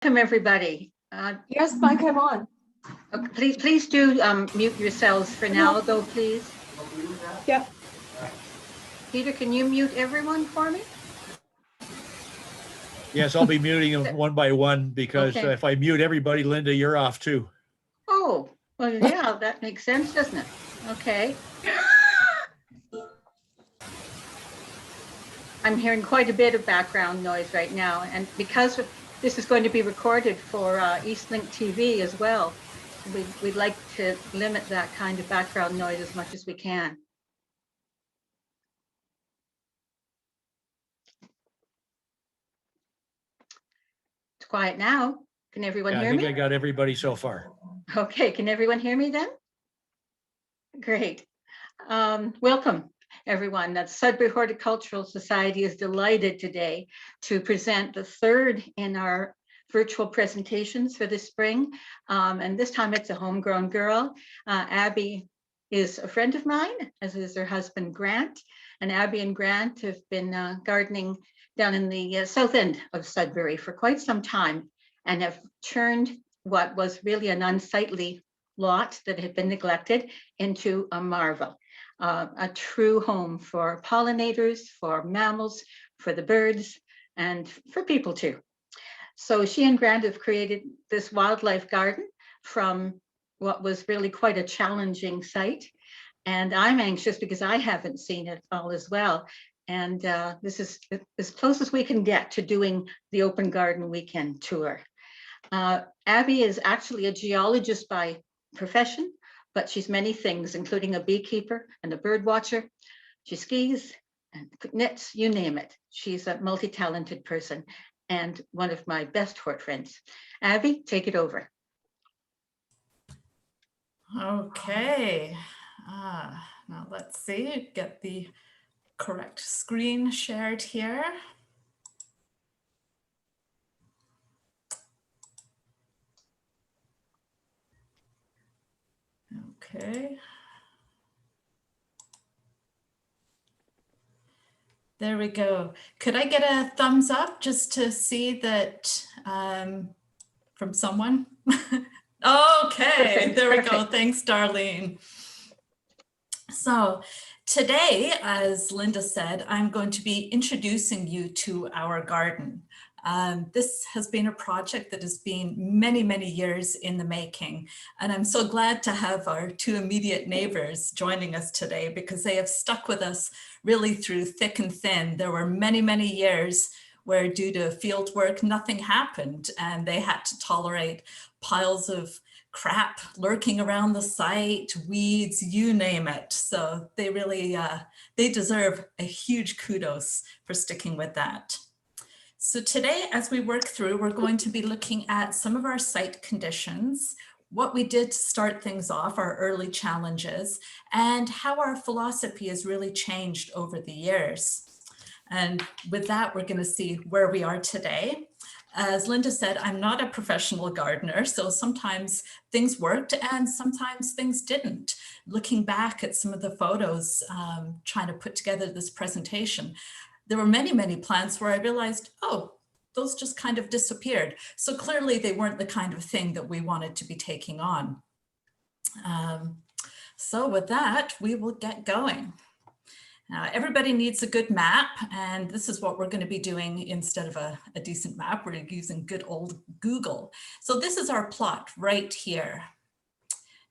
Welcome, everybody. Yes, Mike, I'm on. Please do mute yourselves for now, though, please. Yep. Peter, can you mute everyone for me? Yes, I'll be muting them one by one because Okay. if I mute everybody, Linda, you're off too. Oh, well, yeah, that makes sense, doesn't it? Okay. I'm hearing quite a bit of background noise right now, and because this is going to be recorded for Eastlink TV as well, we'd like to limit that kind of background noise as much as we can. It's quiet now. Can everyone hear me? I think I got everybody so far. Okay, can everyone hear me then? Great. Welcome, everyone. The Sudbury Horticultural Society is delighted today to present the third in our virtual presentations for the spring. And this time it's a homegrown girl. Abby is a friend of mine, as is her husband, Grant. And Abby and Grant have been gardening down in the south end of Sudbury for quite some time and have turned what was really an unsightly lot that had been neglected into a marvel, a true home for pollinators, for mammals, for the birds, and for people too. So she and Grant have created this wildlife garden from what was really quite a challenging site. And I'm anxious because I haven't seen it all as well. And this is as close as we can get to doing the open garden weekend tour. Abby is actually a geologist by profession, but she's many things, including a beekeeper and a bird watcher. She skis and knits, you name it. She's a multi-talented person and one of my best hort friends. Abby, take it over. Okay, now let's see, get the correct screen shared here. Okay. There we go. Could I get a thumbs up just to see that from someone? Okay, there we go. Thanks, Darlene. So today, as Linda said, I'm going to be introducing you to our garden. This has been a project that has been many, many years in the making. And I'm so glad to have our two immediate neighbors joining us today because they have stuck with us really through thick and thin. There were many, many years where due to field work, nothing happened and they had to tolerate piles of crap lurking around the site, weeds, you name it. So they really, they deserve a huge kudos for sticking with that. So today, as we work through, we're going to be looking at some of our site conditions, what we did to start things off, our early challenges, and how our philosophy has really changed over the years. And with that, we're going to see where we are today. As Linda said, I'm not a professional gardener, so sometimes things worked and sometimes things didn't. Looking back at some of the photos, trying to put together this presentation, there were many, many plants where I realized, oh, those just kind of disappeared. So clearly they weren't the kind of thing that we wanted to be taking on. So with that, we will get going. Now, everybody needs a good map, and this is what we're going to be doing instead of a decent map. We're using good old Google. So this is our plot right here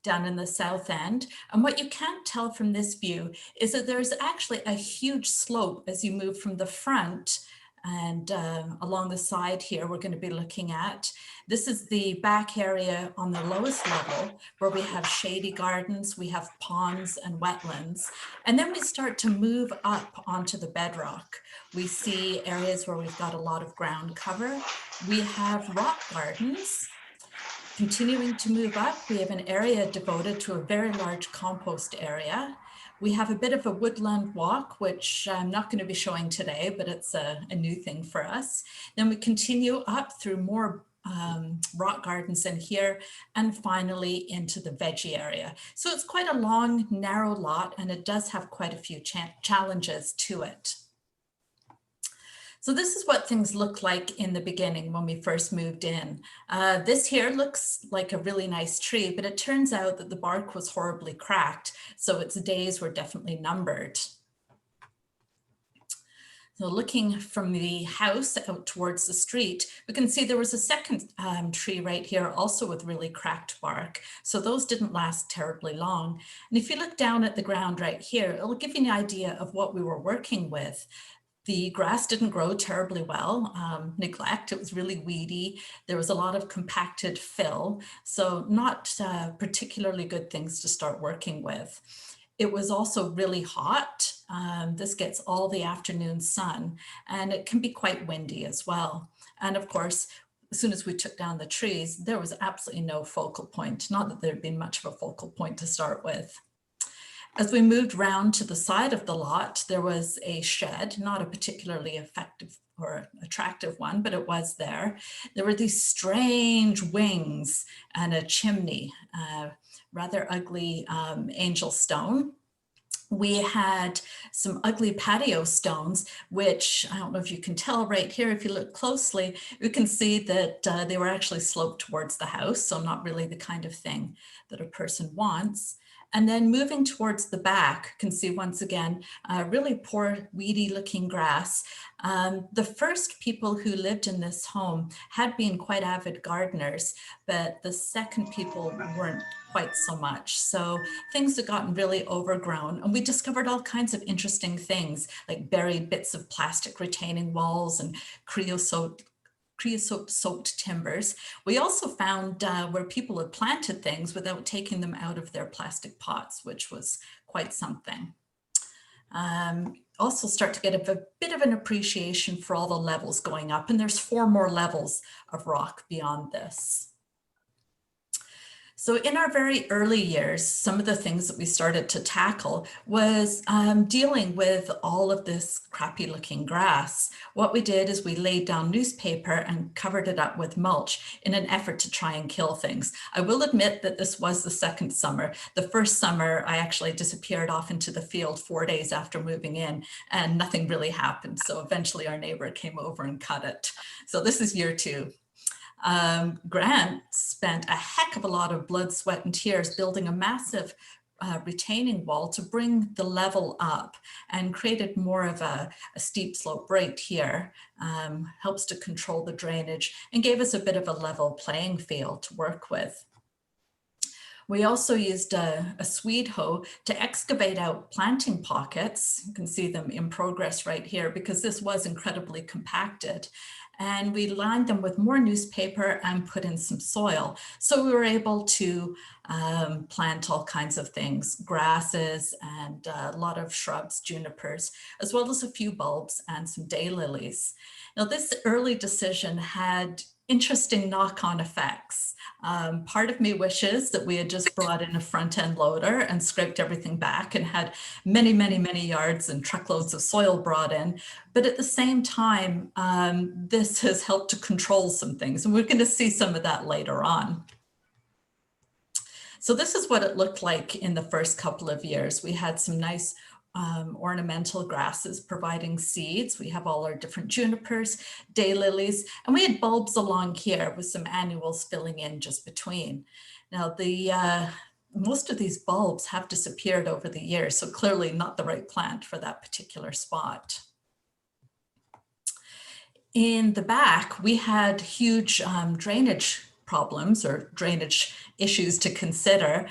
down in the south end. And what you can't tell from this view is that there's actually a huge slope as you move from the front and along the side here, we're going to be looking at. This is the back area on the lowest level where we have shady gardens, we have ponds and wetlands. And then we start to move up onto the bedrock. We see areas where we've got a lot of ground cover. We have rock gardens. Continuing to move up, we have an area devoted to a very large compost area. We have a bit of a woodland walk, which I'm not going to be showing today, but it's a new thing for us. Then we continue up through more rock gardens in here, and finally into the veggie area. So it's quite a long, narrow lot, and it does have quite a few challenges to it. So this is what things looked like in the beginning when we first moved in. This here looks like a really nice tree, but it turns out that the bark was horribly cracked, so its days were definitely numbered. So looking from the house out towards the street, we can see there was a second tree right here also with really cracked bark. So those didn't last terribly long. And if you look down at the ground right here, it'll give you an idea of what we were working with. The grass didn't grow terribly well, neglect, it was really weedy. There was a lot of compacted fill, so not particularly good things to start working with. It was also really hot. This gets all the afternoon sun, and it can be quite windy as well. And of course, as soon as we took down the trees, there was absolutely no focal point, not that there'd been much of a focal point to start with. As we moved round to the side of the lot, there was a shed, not a particularly effective or attractive one, but it was there. There were these strange wings and a chimney, rather ugly angel stone. We had some ugly patio stones, which I don't know if you can tell right here. If you look closely, you can see that they were actually sloped towards the house. So not really the kind of thing that a person wants. And then moving towards the back, you can see once again, really poor, weedy looking grass. The first people who lived in this home had been quite avid gardeners, but the second people weren't quite so much. So things had gotten really overgrown, and we discovered all kinds of interesting things like buried bits of plastic retaining walls and creosote-soaked timbers. We also found where people had planted things without taking them out of their plastic pots, which was quite something. Also start to get a bit of an appreciation for all the levels going up, and there's 4 more levels of rock beyond this. So in our very early years, some of the things that we started to tackle was dealing with all of this crappy looking grass. What we did is we laid down newspaper and covered it up with mulch in an effort to try and kill things. I will admit that this was the second summer. The first summer, I actually disappeared off into the field 4 days after moving in, and nothing really happened. So eventually our neighbor came over and cut it. So this is year 2. Grant spent a heck of a lot of blood, sweat, and tears building a massive retaining wall to bring the level up, and created more of a steep slope right here. Helps to control the drainage and gave us a bit of a level playing field to work with. We also used a Swede hoe to excavate out planting pockets. You can see them in progress right here because this was incredibly compacted. And we lined them with more newspaper and put in some soil. So we were able to plant all kinds of things, grasses and a lot of shrubs, junipers, as well as a few bulbs and some daylilies. Now this early decision had interesting knock-on effects. Part of me wishes that we had just brought in a front-end loader and scraped everything back and had many, many, many yards and truckloads of soil brought in. But at the same time, this has helped to control some things, and we're going to see some of that later on. So this is what it looked like in the first couple of years. We had some nice ornamental grasses providing seeds. We have all our different junipers, daylilies, and we had bulbs along here with some annuals filling in just between. Now most of these bulbs have disappeared over the years, so clearly not the right plant for that particular spot. In the back, we had huge drainage problems or drainage issues to consider.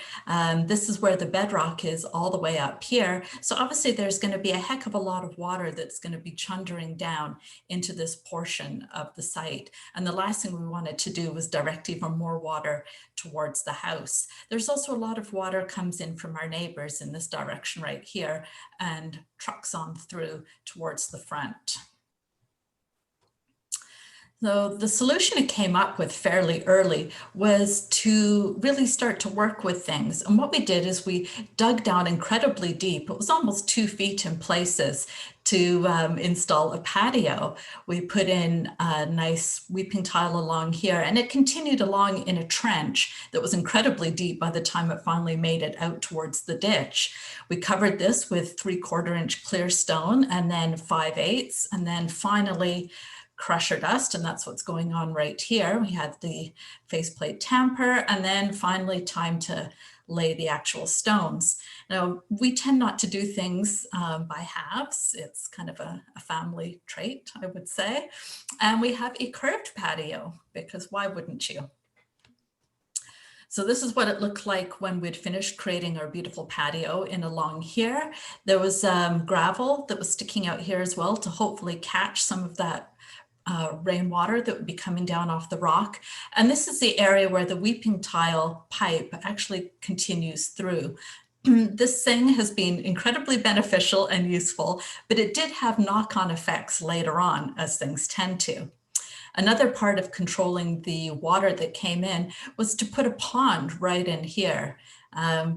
This is where the bedrock is all the way up here. So obviously there's going to be a heck of a lot of water that's going to be chundering down into this portion of the site. And the last thing we wanted to do was direct even more water towards the house. There's also a lot of water comes in from our neighbors in this direction right here and trucks on through towards the front. So the solution it came up with fairly early was to really start to work with things. And what we did is we dug down incredibly deep. It was almost 2 feet in places to install a patio. We put in a nice weeping tile along here, and it continued along in a trench that was incredibly deep by the time it finally made it out towards the ditch. We covered this with 3/4 inch clear stone and then 5/8, and then finally crusher dust, and that's what's going on right here. We had the faceplate tamper, and then finally time to lay the actual stones. Now, we tend not to do things by halves. It's kind of a family trait, I would say. And we have a curved patio, because why wouldn't you? So this is what it looked like when we'd finished creating our beautiful patio in along here. There was gravel that was sticking out here as well to hopefully catch some of that rainwater that would be coming down off the rock. And this is the area where the weeping tile pipe actually continues through. This thing has been incredibly beneficial and useful, but it did have knock-on effects later on, as things tend to. Another part of controlling the water that came in was to put a pond right in here.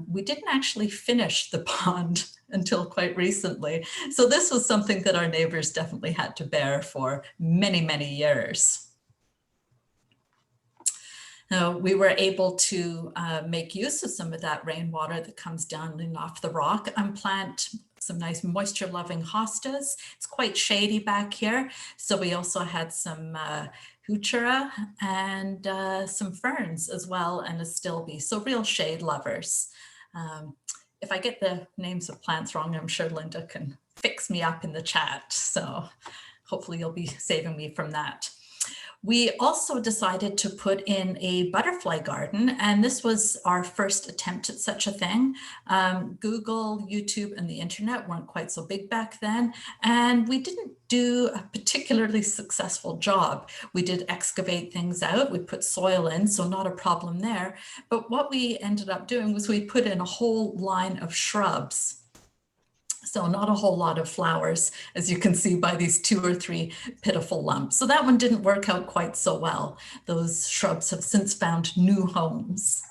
We didn't actually finish the pond until quite recently. So this was something that our neighbors definitely had to bear for many, many years. Now, we were able to make use of some of that rainwater that comes down off the rock and plant some nice moisture-loving hostas. It's quite shady back here. So we also had some heuchera and some ferns as well, and a stilbe. So real shade lovers. If I get the names of plants wrong, I'm sure Linda can fix me up in the chat. So hopefully you'll be saving me from that. We also decided to put in a butterfly garden, and this was our first attempt at such a thing. Google, YouTube, and the internet weren't quite so big back then, and we didn't do a particularly successful job. We did excavate things out, we put soil in, so not a problem there. But what we ended up doing was we put in a whole line of shrubs. So not a whole lot of flowers, as you can see by these 2 or 3 pitiful lumps. So that one didn't work out quite so well. Those shrubs have since found new homes.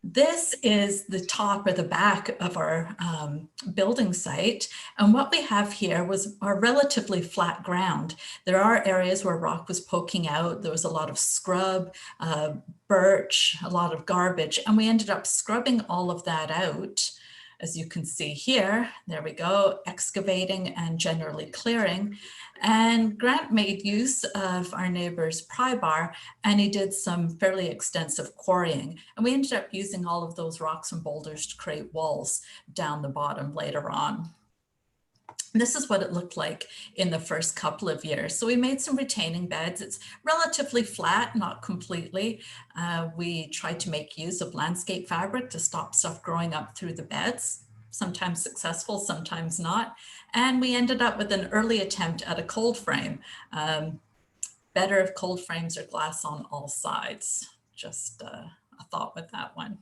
This is the top or the back of our building site. And what we have here was our relatively flat ground. There are areas where rock was poking out. There was a lot of scrub, birch, a lot of garbage, and we ended up scrubbing all of that out. As you can see here, there we go, excavating and generally clearing. And Grant made use of our neighbor's pry bar, and he did some fairly extensive quarrying. And we ended up using all of those rocks and boulders to create walls down the bottom later on. This is what it looked like in the first couple of years. So we made some retaining beds. It's relatively flat, not completely. We tried to make use of landscape fabric to stop stuff growing up through the beds, sometimes successful, sometimes not. And we ended up with an early attempt at a cold frame. Better if cold frames are glass on all sides. Just a thought with that one.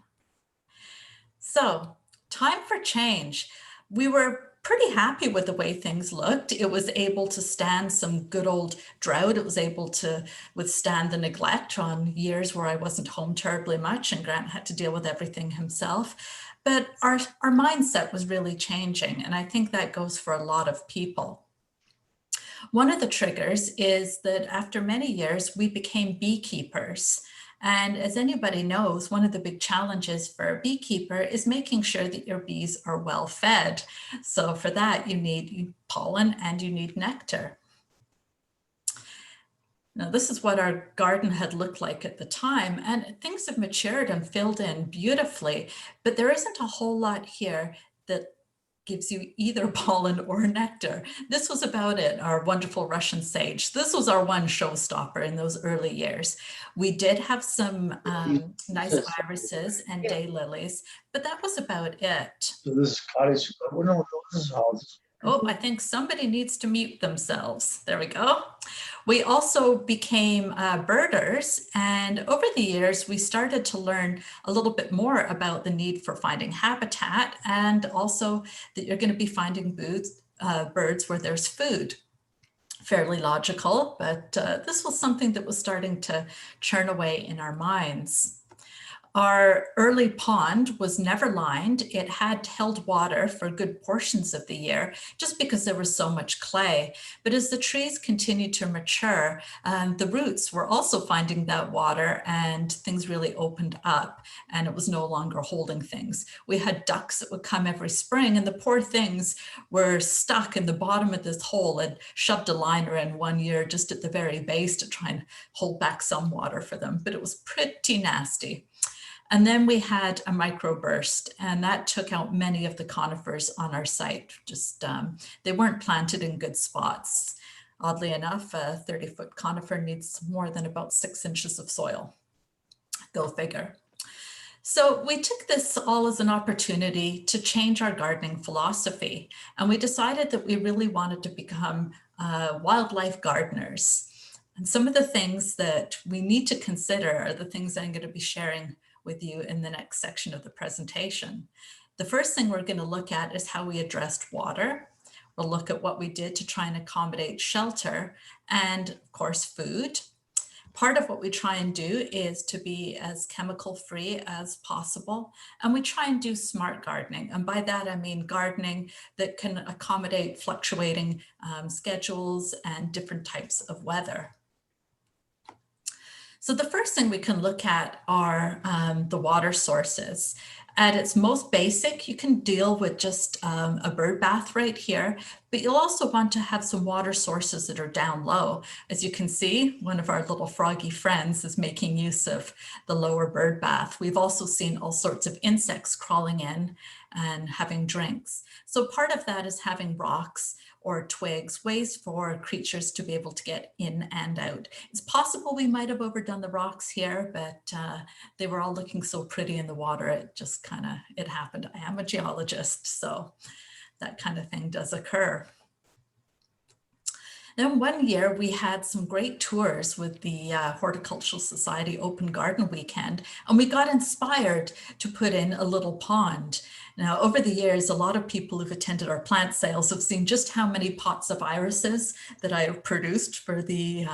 So, time for change. We were pretty happy with the way things looked. It was able to stand some good old drought. It was able to withstand the neglect on years where I wasn't home terribly much and Grant had to deal with everything himself. But our mindset was really changing, and I think that goes for a lot of people. One of the triggers is that after many years, we became beekeepers. And as anybody knows, one of the big challenges for a beekeeper is making sure that your bees are well fed. So for that, you need pollen and you need nectar. Now, this is what our garden had looked like at the time, and things have matured and filled in beautifully, but there isn't a whole lot here that gives you either pollen or nectar. This was about it, our wonderful Russian sage. This was our one showstopper in those early years. We did have some nice irises and daylilies, but that was about it. So this is cottage. Oh, no, this is house. Oh, I think somebody needs to mute themselves. There we go. We also became birders, and over the years, we started to learn a little bit more about the need for finding habitat, and also that you're going to be finding birds where there's food. Fairly logical, but this was something that was starting to churn away in our minds. Our early pond was never lined. It had held water for good portions of the year just because there was so much clay. But as the trees continued to mature, the roots were also finding that water and things really opened up and it was no longer holding things. We had ducks that would come every spring and the poor things were stuck in the bottom of this hole and shoved a liner in one year just at the very base to try and hold back some water for them, but it was pretty nasty. And then we had a microburst and that took out many of the conifers on our site. Just they weren't planted in good spots. Oddly enough, a 30-foot conifer needs more than about 6 inches of soil. Go figure. So we took this all as an opportunity to change our gardening philosophy. And we decided that we really wanted to become wildlife gardeners. And some of the things that we need to consider are the things I'm going to be sharing with you in the next section of the presentation. The first thing we're going to look at is how we addressed water. We'll look at what we did to try and accommodate shelter and of course food. Part of what we try and do is to be as chemical free as possible. And we try and do smart gardening. And by that, I mean gardening that can accommodate fluctuating schedules and different types of weather. So the first thing we can look at are the water sources. At its most basic, you can deal with just a bird bath right here, but you'll also want to have some water sources that are down low. As you can see, one of our little froggy friends is making use of the lower bird bath. We've also seen all sorts of insects crawling in and having drinks. So part of that is having rocks or twigs, ways for creatures to be able to get in and out. It's possible we might have overdone the rocks here, but they were all looking so pretty in the water, it just it happened. I am a geologist, so that kind of thing does occur. Then one year we had some great tours with the Horticultural Society Open Garden Weekend, and we got inspired to put in a little pond. Now, over the years, a lot of people who've attended our plant sales have seen just how many pots of irises that I have produced for the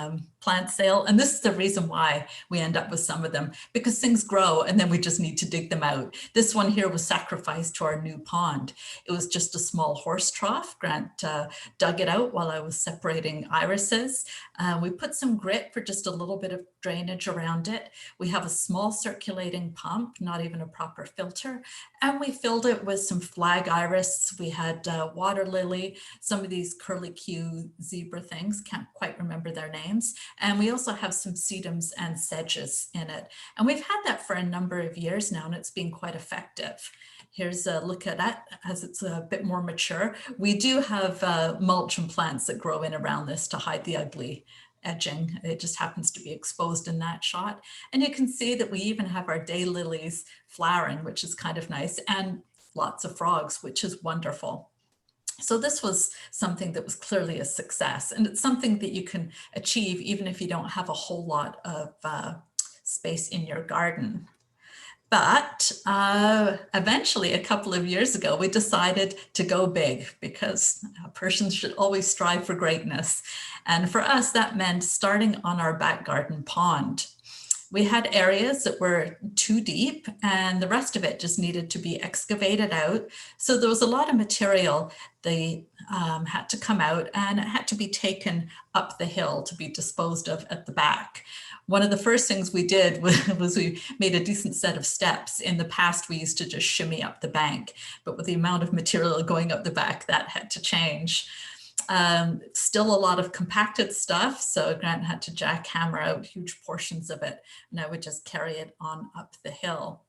plant sale. And this is the reason why we end up with some of them, because things grow and then we just need to dig them out. This one here was sacrificed to our new pond. It was just a small horse trough. Grant dug it out while I was separating irises. We put some grit for just a little bit of drainage around it. We have a small circulating pump, not even a proper filter. And we filled it with some flag iris. We had water lily, some of these curlicue zebra things, can't quite remember their names. And we also have some sedums and sedges in it. And we've had that for a number of years now, and it's been quite effective. Here's a look at that as it's a bit more mature. We do have mulch and plants that grow in around this to hide the ugly edging. It just happens to be exposed in that shot. And you can see that we even have our daylilies flowering, which is kind of nice, and lots of frogs, which is wonderful. So this was something that was clearly a success, and it's something that you can achieve even if you don't have a whole lot of space in your garden. But eventually, a couple of years ago, we decided to go big because a person should always strive for greatness. And for us, that meant starting on our back garden pond. We had areas that were too deep and the rest of it just needed to be excavated out. So there was a lot of material they had to come out and it had to be taken up the hill to be disposed of at the back. One of the first things we did was we made a decent set of steps. In the past, we used to just shimmy up the bank, but with the amount of material going up the back, that had to change. Still a lot of compacted stuff. So Grant had to jackhammer out huge portions of it, and I would just carry it on up the hill.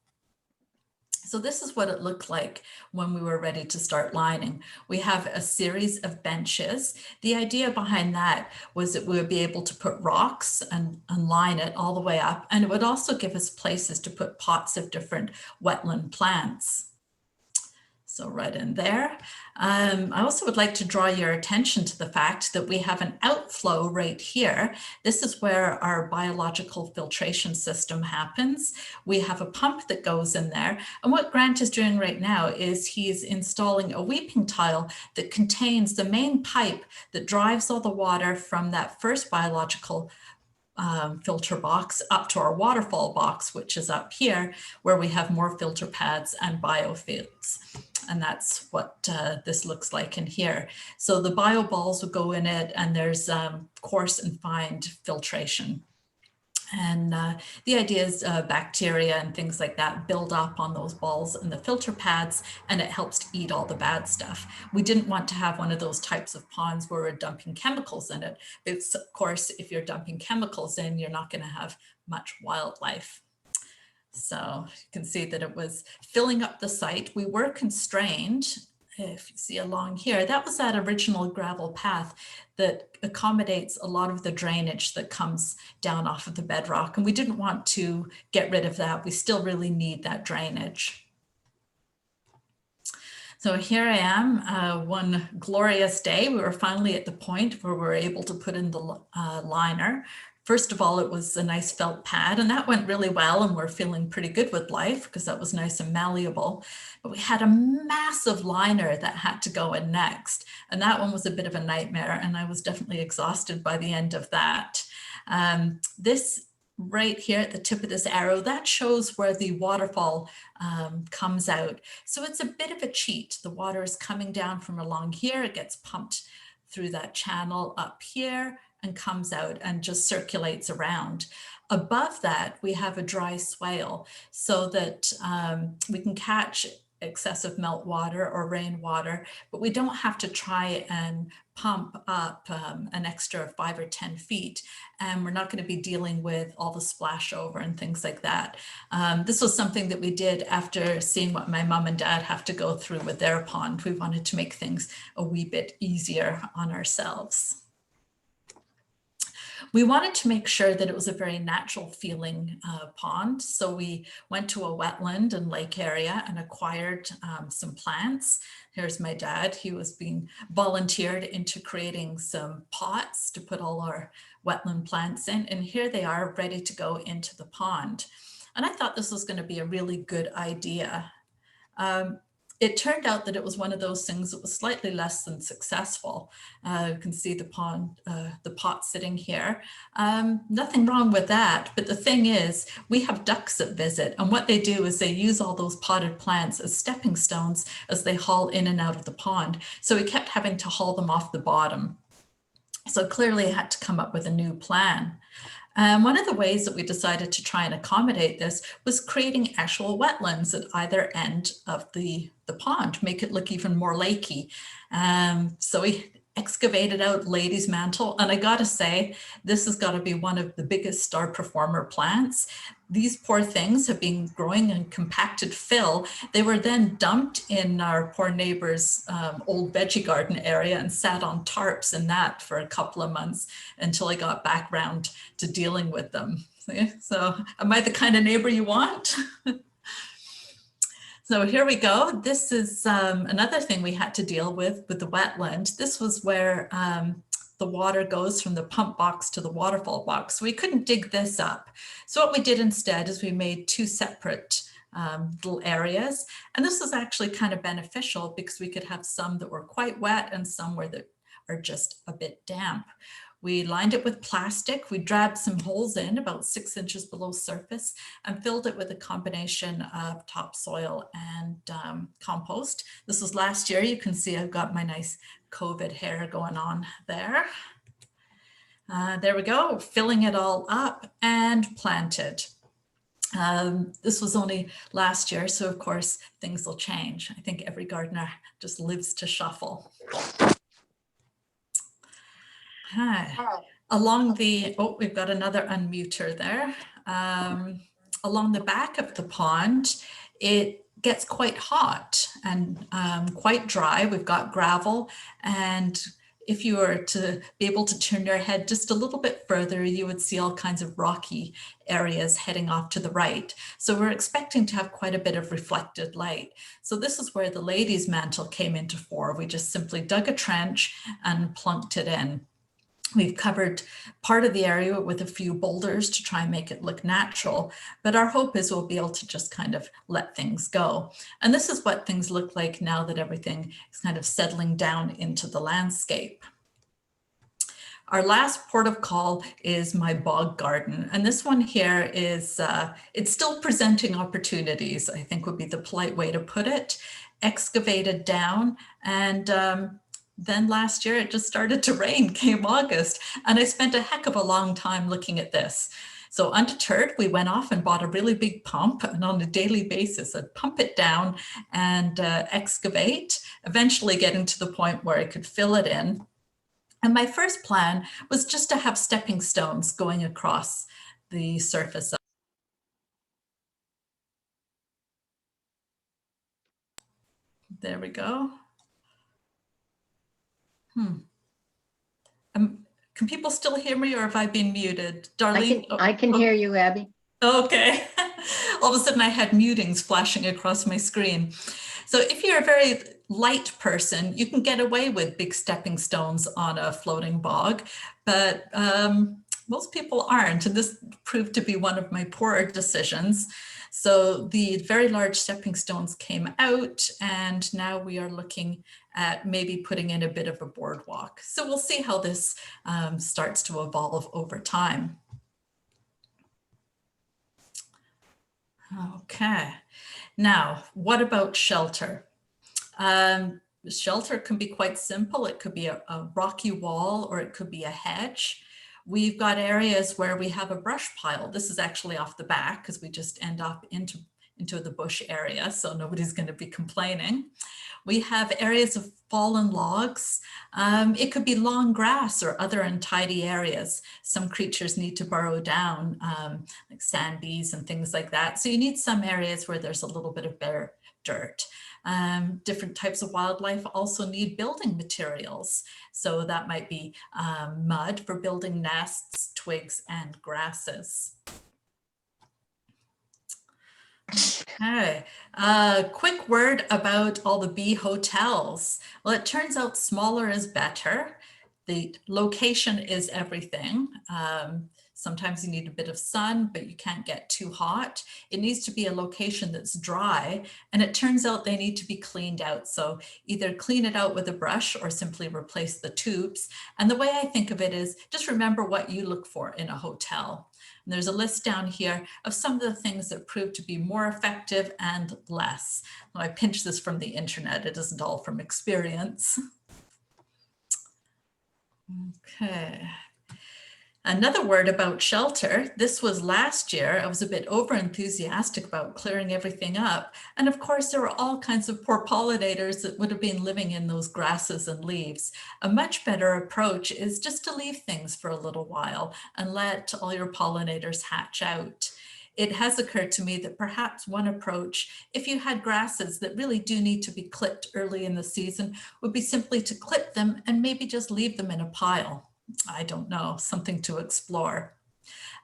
So this is what it looked like when we were ready to start lining. We have a series of benches. The idea behind that was that we would be able to put rocks and line it all the way up. And it would also give us places to put pots of different wetland plants. So right in there. I also would like to draw your attention to the fact that we have an outflow right here. This is where our biological filtration system happens. We have a pump that goes in there. And what Grant is doing right now is he's installing a weeping tile that contains the main pipe that drives all the water from that first biological filter box up to our waterfall box, which is up here, where we have more filter pads and biofields. And that's what this looks like in here. So the bio balls will go in it, and there's coarse and fine filtration. And the idea is bacteria and things like that build up on those balls and the filter pads, and it helps to eat all the bad stuff. We didn't want to have one of those types of ponds where we're dumping chemicals in it. It's, of course, if you're dumping chemicals in, you're not going to have much wildlife. So you can see that it was filling up the site. We were constrained. If you see along here, that was that original gravel path that accommodates a lot of the drainage that comes down off of the bedrock. And we didn't want to get rid of that. We still really need that drainage. So here I am, one glorious day. We were finally at the point where we were able to put in the liner. First of all, it was a nice felt pad, and that went really well, and we're feeling pretty good with life because that was nice and malleable. But we had a massive liner that had to go in next, and that one was a bit of a nightmare, and I was definitely exhausted by the end of that. This right here at the tip of this arrow, that shows where the waterfall comes out. So it's a bit of a cheat. The water is coming down from along here. It gets pumped through that channel up here and comes out and just circulates around. Above that, we have a dry swale so that we can catch excessive meltwater or rainwater, but we don't have to try and pump up an extra 5 or 10 feet. And we're not going to be dealing with all the splash over and things like that. This was something that we did after seeing what my mom and dad have to go through with their pond. We wanted to make things a wee bit easier on ourselves. We wanted to make sure that it was a very natural feeling pond. So we went to a wetland and lake area and acquired some plants. Here's my dad. He was being volunteered into creating some pots to put all our wetland plants in. And here they are ready to go into the pond. And I thought this was going to be a really good idea. It turned out that it was one of those things that was slightly less than successful. You can see the pond, the pot sitting here. Nothing wrong with that. But the thing is, we have ducks that visit, and what they do is they use all those potted plants as stepping stones as they haul in and out of the pond. So we kept having to haul them off the bottom. So clearly I had to come up with a new plan. One of the ways that we decided to try and accommodate this was creating actual wetlands at either end of the pond, make it look even more lakey. So we excavated out Lady's Mantle, and I gotta say, this has gotta be one of the biggest star performer plants. These poor things have been growing in compacted fill. They were then dumped in our poor neighbor's old veggie garden area and sat on tarps in that for a couple of months until I got back round to dealing with them. So am I the kind of neighbor you want? So here we go. This is another thing we had to deal with the wetland. This was where the water goes from the pump box to the waterfall box. So we couldn't dig this up. So what we did instead is we made two separate little areas. And this was actually kind of beneficial because we could have some that were quite wet and some where that are just a bit damp. We lined it with plastic. We dragged some holes in about 6 inches below surface and filled it with a combination of topsoil and compost. This was last year. You can see I've got my nice COVID hair going on there. There we go, filling it all up and planted. This was only last year, so of course things will change. I think every gardener just lives to shuffle. Along the, oh, we've got another unmuter there. Along the back of the pond, it gets quite hot and quite dry. We've got gravel, and if you were to be able to turn your head just a little bit further, you would see all kinds of rocky areas heading off to the right. So we're expecting to have quite a bit of reflected light. So this is where the Lady's Mantle came into fore. We just simply dug a trench and plunked it in. We've covered part of the area with a few boulders to try and make it look natural, but our hope is we'll be able to just kind of let things go. And this is what things look like now that everything is kind of settling down into the landscape. Our last port of call is my bog garden. And this one here is, it's still presenting opportunities, I think would be the polite way to put it. Excavated down, and then last year it just started to rain, came August, and I spent a heck of a long time looking at this. So undeterred, we went off and bought a really big pump, and on a daily basis, I'd pump it down and excavate, eventually getting to the point where I could fill it in. And my first plan was just to have stepping stones going across the surface. There we go. Can people still hear me, or have I been muted? Darlene? I can hear you, Abby. Okay. All of a sudden I had mutings flashing across my screen. So if you're a very light person, you can get away with big stepping stones on a floating bog, but most people aren't. And this proved to be one of my poorer decisions. So the very large stepping stones came out, and now we are looking at maybe putting in a bit of a boardwalk. So we'll see how this starts to evolve over time. Okay, now what about shelter? Shelter can be quite simple. It could be a rocky wall, or it could be a hedge. We've got areas where we have a brush pile. This is actually off the back because we just end up into the bush area, so nobody's going to be complaining. We have areas of fallen logs. It could be long grass or other untidy areas. Some creatures need to burrow down, like sand bees and things like that. So you need some areas where there's a little bit of bare dirt. Different types of wildlife also need building materials. So that might be mud for building nests, twigs, and grasses. Okay, quick word about all the bee hotels. Well, it turns out smaller is better. The location is everything. Sometimes you need a bit of sun, but you can't get too hot. It needs to be a location that's dry, and it turns out they need to be cleaned out. So either clean it out with a brush or simply replace the tubes. And the way I think of it is just remember what you look for in a hotel. And there's a list down here of some of the things that prove to be more effective and less. Now, I pinched this from the internet. It isn't all from experience. Okay. Another word about shelter. This was last year. I was a bit over enthusiastic about clearing everything up. And of course, there were all kinds of poor pollinators that would have been living in those grasses and leaves. A much better approach is just to leave things for a little while and let all your pollinators hatch out. It has occurred to me that perhaps one approach, if you had grasses that really do need to be clipped early in the season, would be simply to clip them and maybe just leave them in a pile. I don't know, something to explore.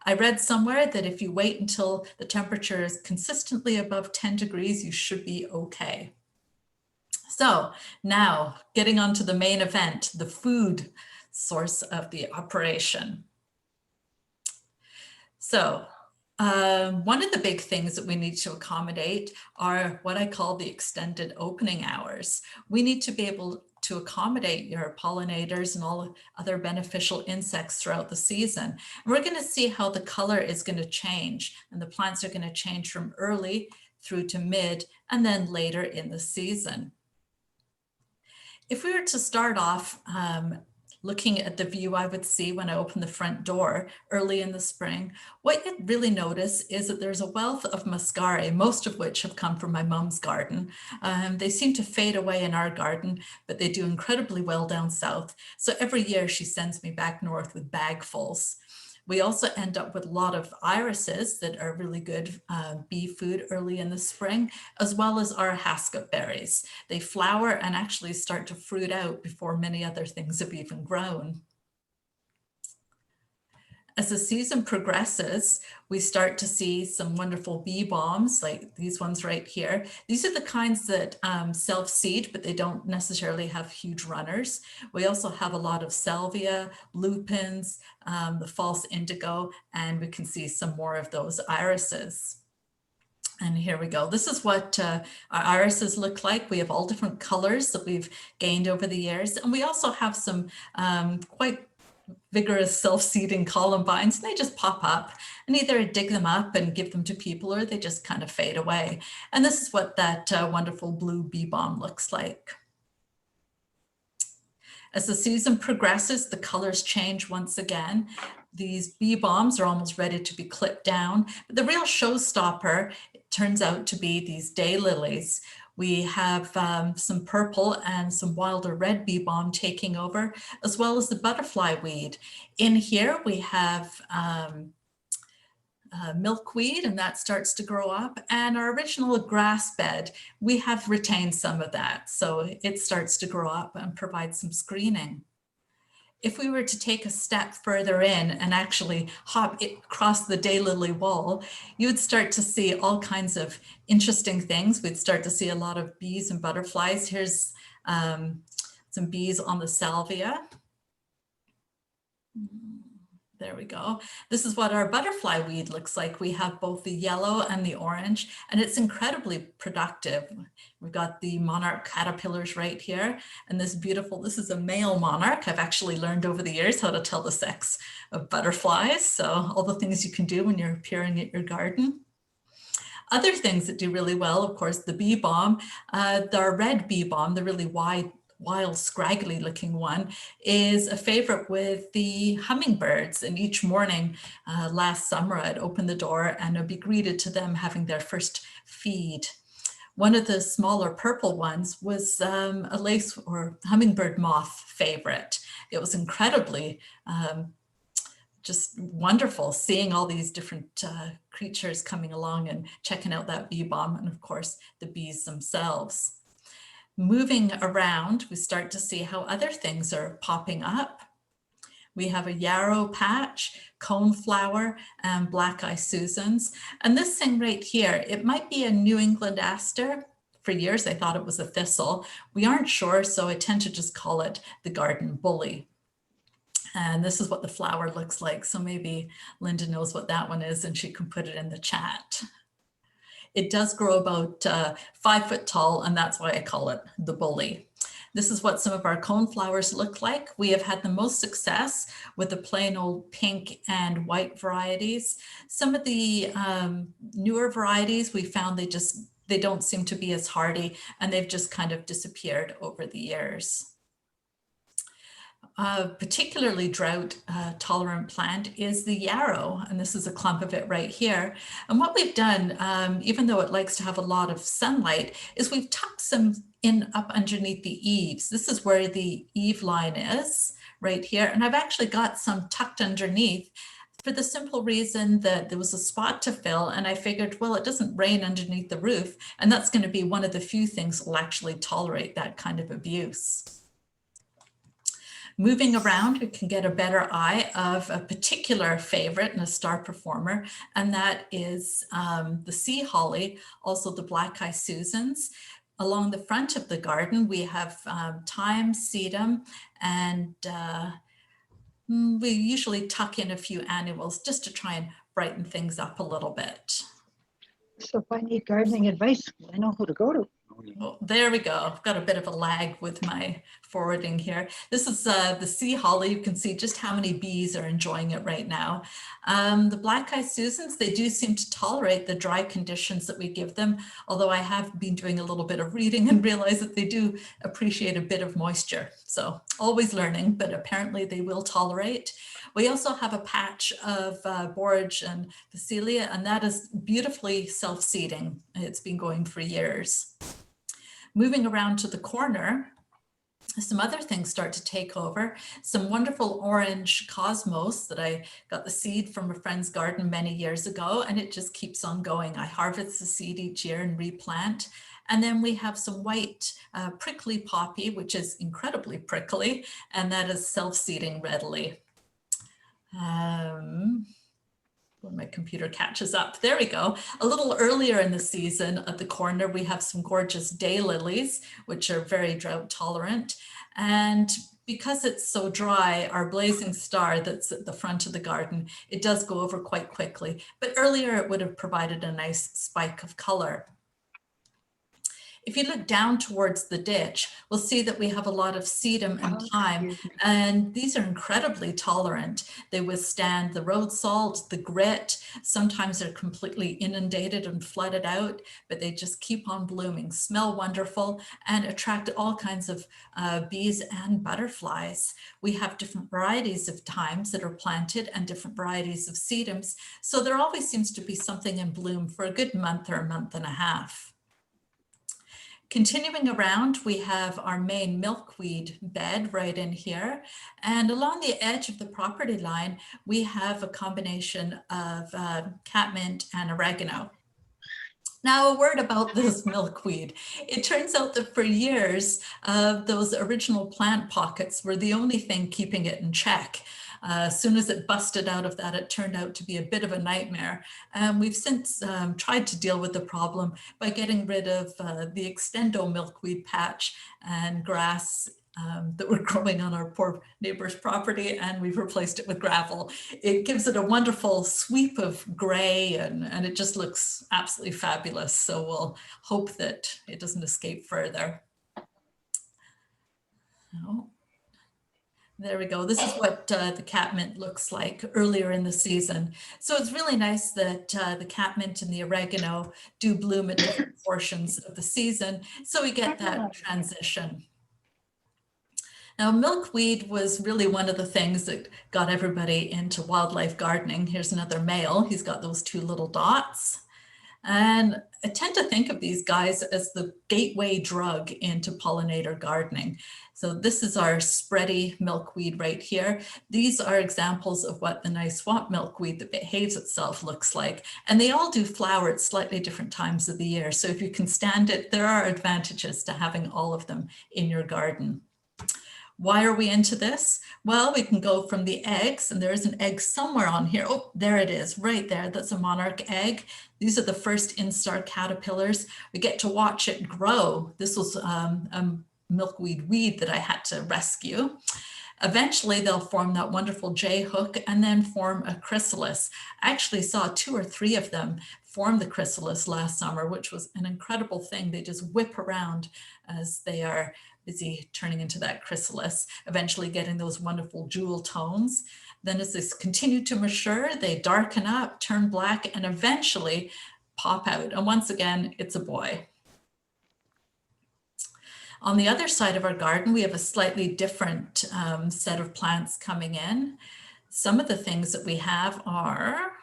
I read somewhere that if you wait until the temperature is consistently above 10 degrees, you should be okay. So now getting on to the main event, the food source of the operation. So one of the big things that we need to accommodate are what I call the extended opening hours. We need to be able to accommodate your pollinators and all other beneficial insects throughout the season. And we're going to see how the color is going to change, and the plants are going to change from early through to mid and then later in the season. If we were to start off looking at the view I would see when I open the front door early in the spring, what you'd really notice is that there's a wealth of muscari, most of which have come from my mom's garden. They seem to fade away in our garden, but they do incredibly well down south. So every year she sends me back north with bagfuls. We also end up with a lot of irises that are really good bee food early in the spring, as well as our hascap berries. They flower and actually start to fruit out before many other things have even grown. As the season progresses, we start to see some wonderful bee balms like these ones right here. These are the kinds that self-seed, but they don't necessarily have huge runners. We also have a lot of salvia, lupins, the false indigo, and we can see some more of those irises. And here we go. This is what our irises look like. We have all different colors that we've gained over the years. And we also have some quite vigorous self-seeding columbines, and they just pop up, and either dig them up and give them to people, or they just kind of fade away. And this is what that wonderful blue bee balm looks like. As the season progresses, the colors change once again. These bee balms are almost ready to be clipped down. But the real showstopper, it turns out to be these daylilies. We have some purple and some wilder red bee balm taking over, as well as the butterfly weed. In here, we have milkweed, and that starts to grow up. And our original grass bed, we have retained some of that. So it starts to grow up and provide some screening. If we were to take a step further in and actually hop across the daylily wall, you would start to see all kinds of interesting things. We'd start to see a lot of bees and butterflies. Here's some bees on the salvia. There we go. This is what our butterfly weed looks like. We have both the yellow and the orange, and it's incredibly productive. We've got the monarch caterpillars right here, and this is a male monarch. I've actually learned over the years how to tell the sex of butterflies. So all the things you can do when you're appearing at your garden. Other things that do really well, of course, the bee balm, the red bee balm, the really wild, scraggly looking one, is a favorite with the hummingbirds. And each morning last summer, I'd open the door and I'd be greeted to them having their first feed. One of the smaller purple ones was a lace or hummingbird moth favorite. It was incredibly just wonderful seeing all these different creatures coming along and checking out that bee balm, and of course the bees themselves. Moving around, we start to see how other things are popping up. We have a yarrow patch, coneflower, and black-eye Susans. And this thing right here, it might be a New England aster. For years, I thought it was a thistle. We aren't sure, so I tend to just call it the garden bully. And this is what the flower looks like. So maybe Linda knows what that one is and she can put it in the chat. It does grow about 5 foot tall, and that's why I call it the bully. This is what some of our coneflowers look like. We have had the most success with the plain old pink and white varieties. Some of the newer varieties, we found they don't seem to be as hardy, and they've just kind of disappeared over the years. Particularly drought tolerant plant is the yarrow, and this is a clump of it right here. And what we've done, even though it likes to have a lot of sunlight, is we've tucked some in up underneath the eaves. This is where the eave line is right here, and I've actually got some tucked underneath for the simple reason that there was a spot to fill, and I figured, well, it doesn't rain underneath the roof, and that's going to be one of the few things that will actually tolerate that kind of abuse. Moving around, we can get a better eye of a particular favorite and a star performer, and that is the sea holly, also the black-eye Susans. Along the front of the garden, we have thyme, sedum, and we usually tuck in a few annuals just to try and brighten things up a little bit. So if I need gardening advice, I know who to go to. Well, there we go. I've got a bit of a lag with my forwarding here. This is the sea holly. You can see just how many bees are enjoying it right now. The black-eye Susans, they do seem to tolerate the dry conditions that we give them, although I have been doing a little bit of reading and realize that they do appreciate a bit of moisture. So always learning, but apparently they will tolerate. We also have a patch of borage and phacelia, and that is beautifully self-seeding. It's been going for years. Moving around to the corner, some other things start to take over. Some wonderful orange cosmos that I got the seed from a friend's garden many years ago, and it just keeps on going. I harvest the seed each year and replant. And then we have some white prickly poppy, which is incredibly prickly, and that is self-seeding readily. When my computer catches up, there we go. A little earlier in the season at the corner, we have some gorgeous daylilies, which are very drought tolerant. And because it's so dry, our blazing star that's at the front of the garden, it does go over quite quickly. But earlier it would have provided a nice spike of color. If you look down towards the ditch, we'll see that we have a lot of sedum and Oh, thyme, excuse me. and these are incredibly tolerant. They withstand the road salt, the grit. Sometimes they're completely inundated and flooded out, but they just keep on blooming, smell wonderful, and attract all kinds of bees and butterflies. We have different varieties of thymes that are planted and different varieties of sedums. So there always seems to be something in bloom for a good month or a month and a half. Continuing around, we have our main milkweed bed right in here. And along the edge of the property line, we have a combination of catmint and oregano. Now, a word about this milkweed. It turns out that for years, those original plant pockets were the only thing keeping it in check. As soon as it busted out of that, it turned out to be a bit of a nightmare. And we've since tried to deal with the problem by getting rid of the extendo milkweed patch and grass that were growing on our poor neighbor's property, and we've replaced it with gravel. It gives it a wonderful sweep of gray, and it just looks absolutely fabulous. So we'll hope that it doesn't escape further. Oh. There we go. This is what the catmint looks like earlier in the season. So it's really nice that the catmint and the oregano do bloom at different portions of the season. So we get that transition. Now, milkweed was really one of the things that got everybody into wildlife gardening. Here's another male. He's got those two little dots. And I tend to think of these guys as the gateway drug into pollinator gardening. So this is our spready milkweed right here. These are examples of what the nice swamp milkweed that behaves itself looks like. And they all do flower at slightly different times of the year. So if you can stand it, there are advantages to having all of them in your garden. Why are we into this? Well, we can go from the eggs, and there is an egg somewhere on here. Oh, there it is, right there. That's a monarch egg. These are the first instar caterpillars. We get to watch it grow. This was a milkweed weed that I had to rescue. Eventually, they'll form that wonderful J hook and then form a chrysalis. I actually saw 2 or 3 of them form the chrysalis last summer, which was an incredible thing. They just whip around as they are busy turning into that chrysalis, eventually getting those wonderful jewel tones. Then as they continue to mature, they darken up, turn black, and eventually pop out. And once again, it's a boy. On the other side of our garden, we have a slightly different set of plants coming in. Some of the things that we have are,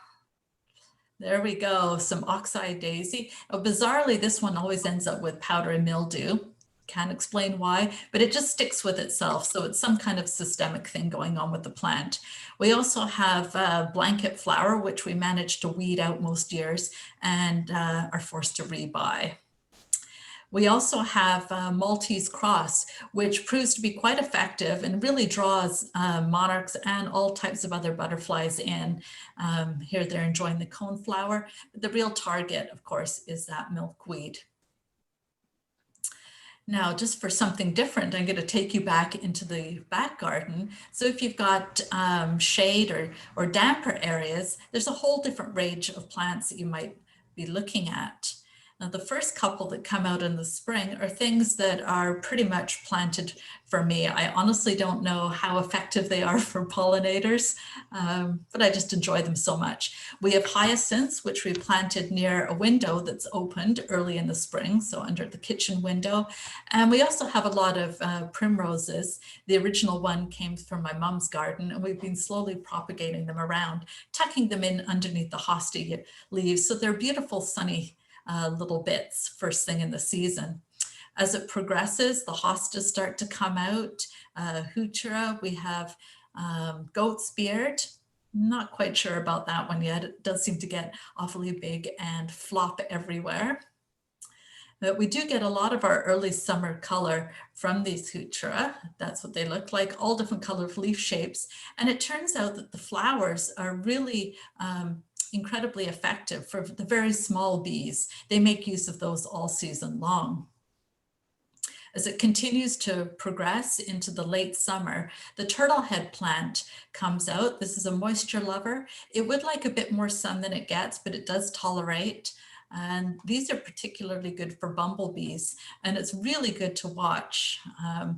there we go, some oxeye daisy. Oh, bizarrely, this one always ends up with powdery mildew. Can't explain why, but it just sticks with itself. So it's some kind of systemic thing going on with the plant. We also have blanket flower, which we manage to weed out most years and are forced to rebuy. We also have Maltese cross, which proves to be quite effective and really draws monarchs and all types of other butterflies in. Here they're enjoying the coneflower. But the real target, of course, is that milkweed. Now, just for something different, I'm going to take you back into the back garden. So if you've got shade or damper areas, there's a whole different range of plants that you might be looking at. Now, the first couple that come out in the spring are things that are pretty much planted for me. I honestly don't know how effective they are for pollinators, but I just enjoy them so much. We have hyacinths, which we planted near a window that's opened early in the spring, so under the kitchen window. And we also have a lot of primroses. The original one came from my mom's garden, and we've been slowly propagating them around, tucking them in underneath the hostia leaves. So they're beautiful, sunny little bits first thing in the season. As it progresses, the hostas start to come out. Heuchera, we have goat's beard. Not quite sure about that one yet. It does seem to get awfully big and flop everywhere. But we do get a lot of our early summer color from these Heuchera. That's what they look like, all different color of leaf shapes. And it turns out that the flowers are really incredibly effective for the very small bees. They make use of those all season long. As it continues to progress into the late summer, the turtlehead plant comes out. This is a moisture lover. It would like a bit more sun than it gets, but it does tolerate. And these are particularly good for bumblebees, and it's really good to watch.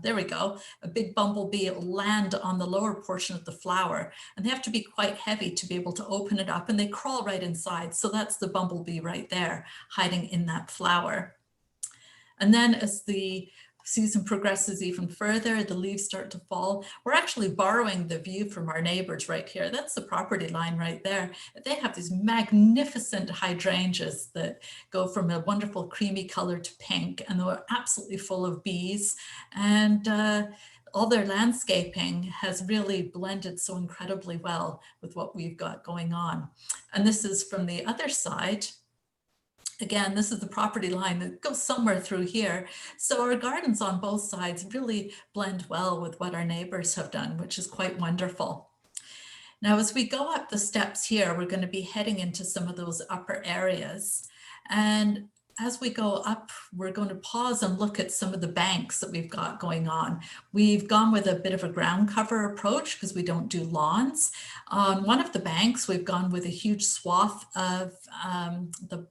There we go. A big bumblebee will land on the lower portion of the flower, and they have to be quite heavy to be able to open it up, and they crawl right inside. So that's the bumblebee right there, hiding in that flower. And then as the season progresses even further, the leaves start to fall. We're actually borrowing the view from our neighbors right here. That's the property line right there. They have these magnificent hydrangeas that go from a wonderful creamy color to pink, and they're absolutely full of bees. And all their landscaping has really blended so incredibly well with what we've got going on. And this is from the other side. Again, this is the property line that goes somewhere through here. So our gardens on both sides really blend well with what our neighbors have done, which is quite wonderful. Now, as we go up the steps here, we're going to be heading into some of those upper areas. And as we go up, we're going to pause and look at some of the banks that we've got going on. We've gone with a bit of a ground cover approach because we don't do lawns. On one of the banks, we've gone with a huge swath of the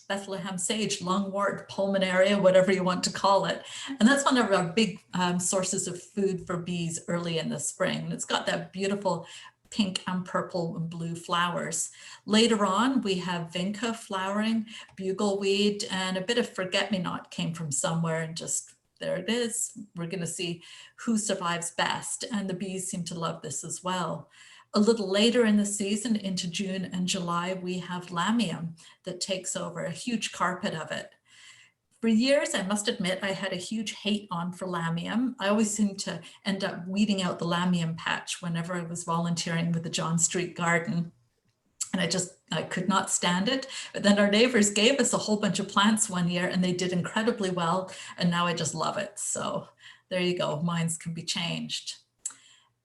Bethlehem sage, lungwort, pulmonaria, whatever you want to call it. And that's one of our big sources of food for bees early in the spring. And it's got that beautiful pink and purple and blue flowers. Later on, we have vinca flowering, bugleweed, and a bit of forget-me-not came from somewhere, and just there it is. We're going to see who survives best. And the bees seem to love this as well. A little later in the season, into June and July, we have lamium that takes over, a huge carpet of it. For years, I must admit, I had a huge hate on for lamium. I always seemed to end up weeding out the lamium patch whenever I was volunteering with the John Street Garden. And I could not stand it. But then our neighbors gave us a whole bunch of plants one year, and they did incredibly well. And now I just love it. So there you go, minds can be changed.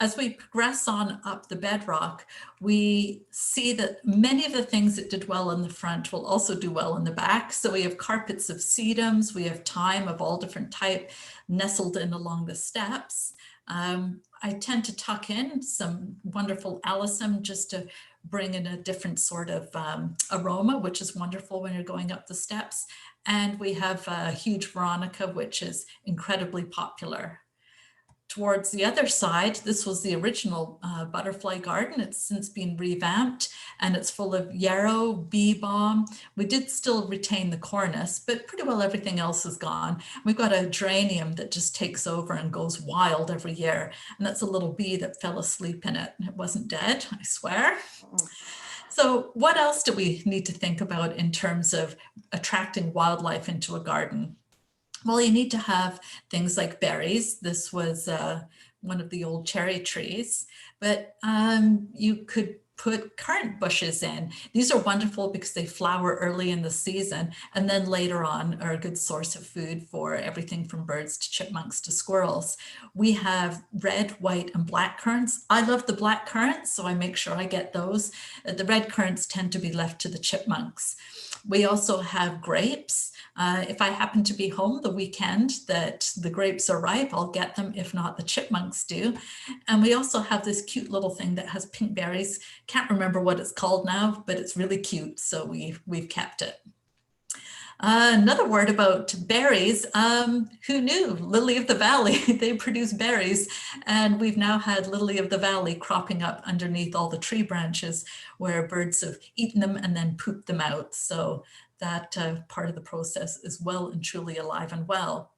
As we progress on up the bedrock, we see that many of the things that did well in the front will also do well in the back. So we have carpets of sedums, we have thyme of all different type nestled in along the steps. I tend to tuck in some wonderful alyssum just to bring in a different sort of aroma, which is wonderful when you're going up the steps. And we have a huge veronica, which is incredibly popular. Towards the other side, this was the original butterfly garden. It's since been revamped, and it's full of yarrow, bee balm. We did still retain the cornice, but pretty well everything else is gone. We've got a geranium that just takes over and goes wild every year. And that's a little bee that fell asleep in it. It wasn't dead, I swear. So what else do we need to think about in terms of attracting wildlife into a garden? Well, you need to have things like berries. This was one of the old cherry trees, but you could put currant bushes in. These are wonderful because they flower early in the season, and then later on are a good source of food for everything from birds to chipmunks to squirrels. We have red, white, and black currants. I love the black currants, so I make sure I get those. The red currants tend to be left to the chipmunks. We also have grapes. If I happen to be home the weekend that the grapes are ripe, I'll get them. If not, the chipmunks do. And we also have this cute little thing that has pink berries. Can't remember what it's called now, but it's really cute. So we've kept it. Another word about berries, who knew? Lily of the Valley, they produce berries, and we've now had Lily of the Valley cropping up underneath all the tree branches where birds have eaten them and then pooped them out. So that part of the process is well and truly alive and well.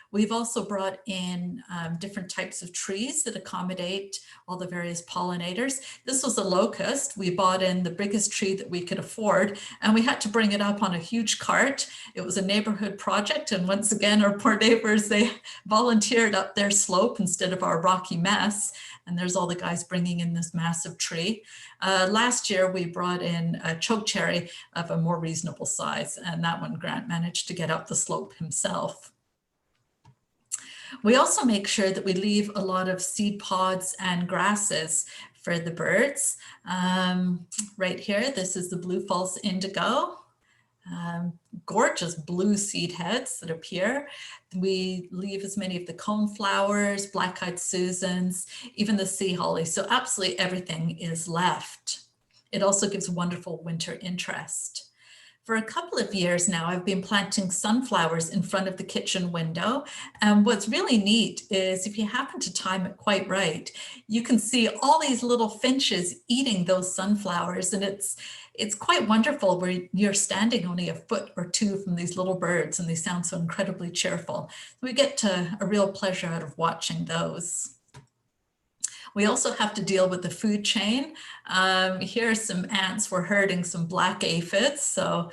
We've also brought in different types of trees that accommodate all the various pollinators. This was a locust. We bought in the biggest tree that we could afford, and we had to bring it up on a huge cart. It was a neighborhood project, and once again, our poor neighbors, they volunteered up their slope instead of our rocky mess. And there's all the guys bringing in this massive tree. Last year, we brought in a chokecherry of a more reasonable size, and that one Grant managed to get up the slope himself. We also make sure that we leave a lot of seed pods and grasses for the birds. Right here, this is the blue false indigo. Gorgeous blue seed heads that appear. We leave as many of the coneflowers, black-eyed Susans, even the sea holly. So absolutely everything is left. It also gives wonderful winter interest. For a couple of years now, I've been planting sunflowers in front of the kitchen window. And what's really neat is if you happen to time it quite right, you can see all these little finches eating those sunflowers. And it's quite wonderful where you're standing only a foot or two from these little birds and they sound so incredibly cheerful. We get a real pleasure out of watching those. We also have to deal with the food chain. Here are some ants. We're herding some black aphids, so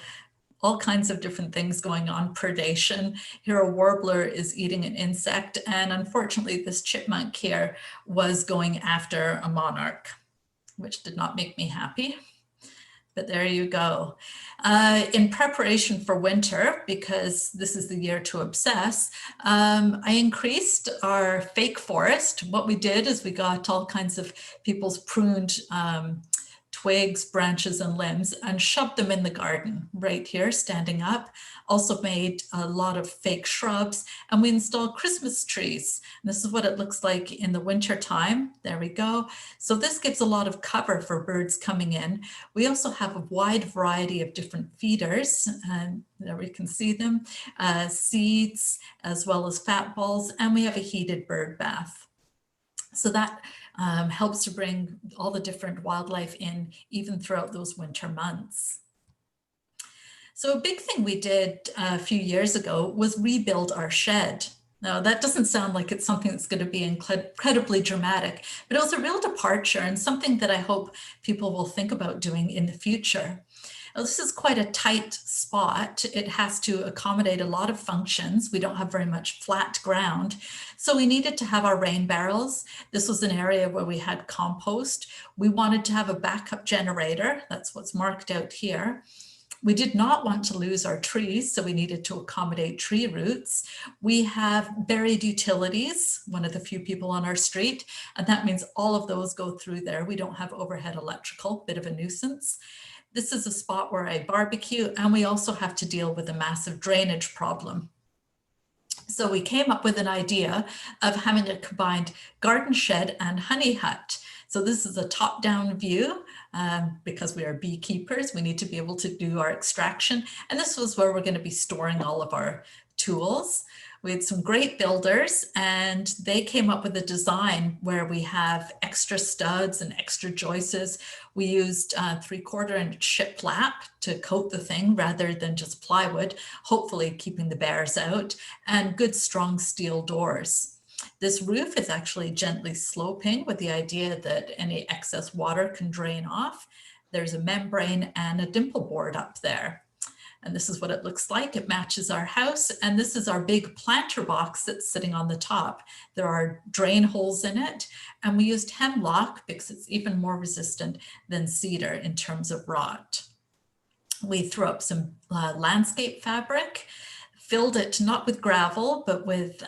all kinds of different things going on, predation. Here a warbler is eating an insect, and unfortunately this chipmunk here was going after a monarch, which did not make me happy. But there you go. In preparation for winter, because this is the year to obsess, I increased our fake forest. What we did is we got all kinds of people's pruned twigs, branches, and limbs and shoved them in the garden right here, standing up. Also made a lot of fake shrubs, and we installed Christmas trees. And this is what it looks like in the winter time. There we go. So this gives a lot of cover for birds coming in. We also have a wide variety of different feeders, and there we can see them, seeds, as well as fat balls, and we have a heated bird bath. So that helps to bring all the different wildlife in even throughout those winter months. So a big thing we did a few years ago was rebuild our shed. Now that doesn't sound like it's something that's going to be incredibly dramatic, but it was a real departure and something that I hope people will think about doing in the future. Now, this is quite a tight spot. It has to accommodate a lot of functions. We don't have very much flat ground. So we needed to have our rain barrels. This was an area where we had compost. We wanted to have a backup generator. That's what's marked out here. We did not want to lose our trees, so we needed to accommodate tree roots. We have buried utilities, one of the few people on our street, and that means all of those go through there. We don't have overhead electrical, bit of a nuisance. This is a spot where I barbecue, and we also have to deal with a massive drainage problem. So we came up with an idea of having a combined garden shed and honey hut. So this is a top-down view. Because we are beekeepers, we need to be able to do our extraction. And this was where we're going to be storing all of our tools. We had some great builders, and they came up with a design where we have extra studs and extra joists. We used 3/4 inch shiplap to coat the thing rather than just plywood, hopefully keeping the bears out, and good strong steel doors. This roof is actually gently sloping with the idea that any excess water can drain off. There's a membrane and a dimple board up there. And this is what it looks like. It matches our house. And this is our big planter box that's sitting on the top. There are drain holes in it. And we used hemlock because it's even more resistant than cedar in terms of rot. We threw up some landscape fabric, filled it not with gravel, but with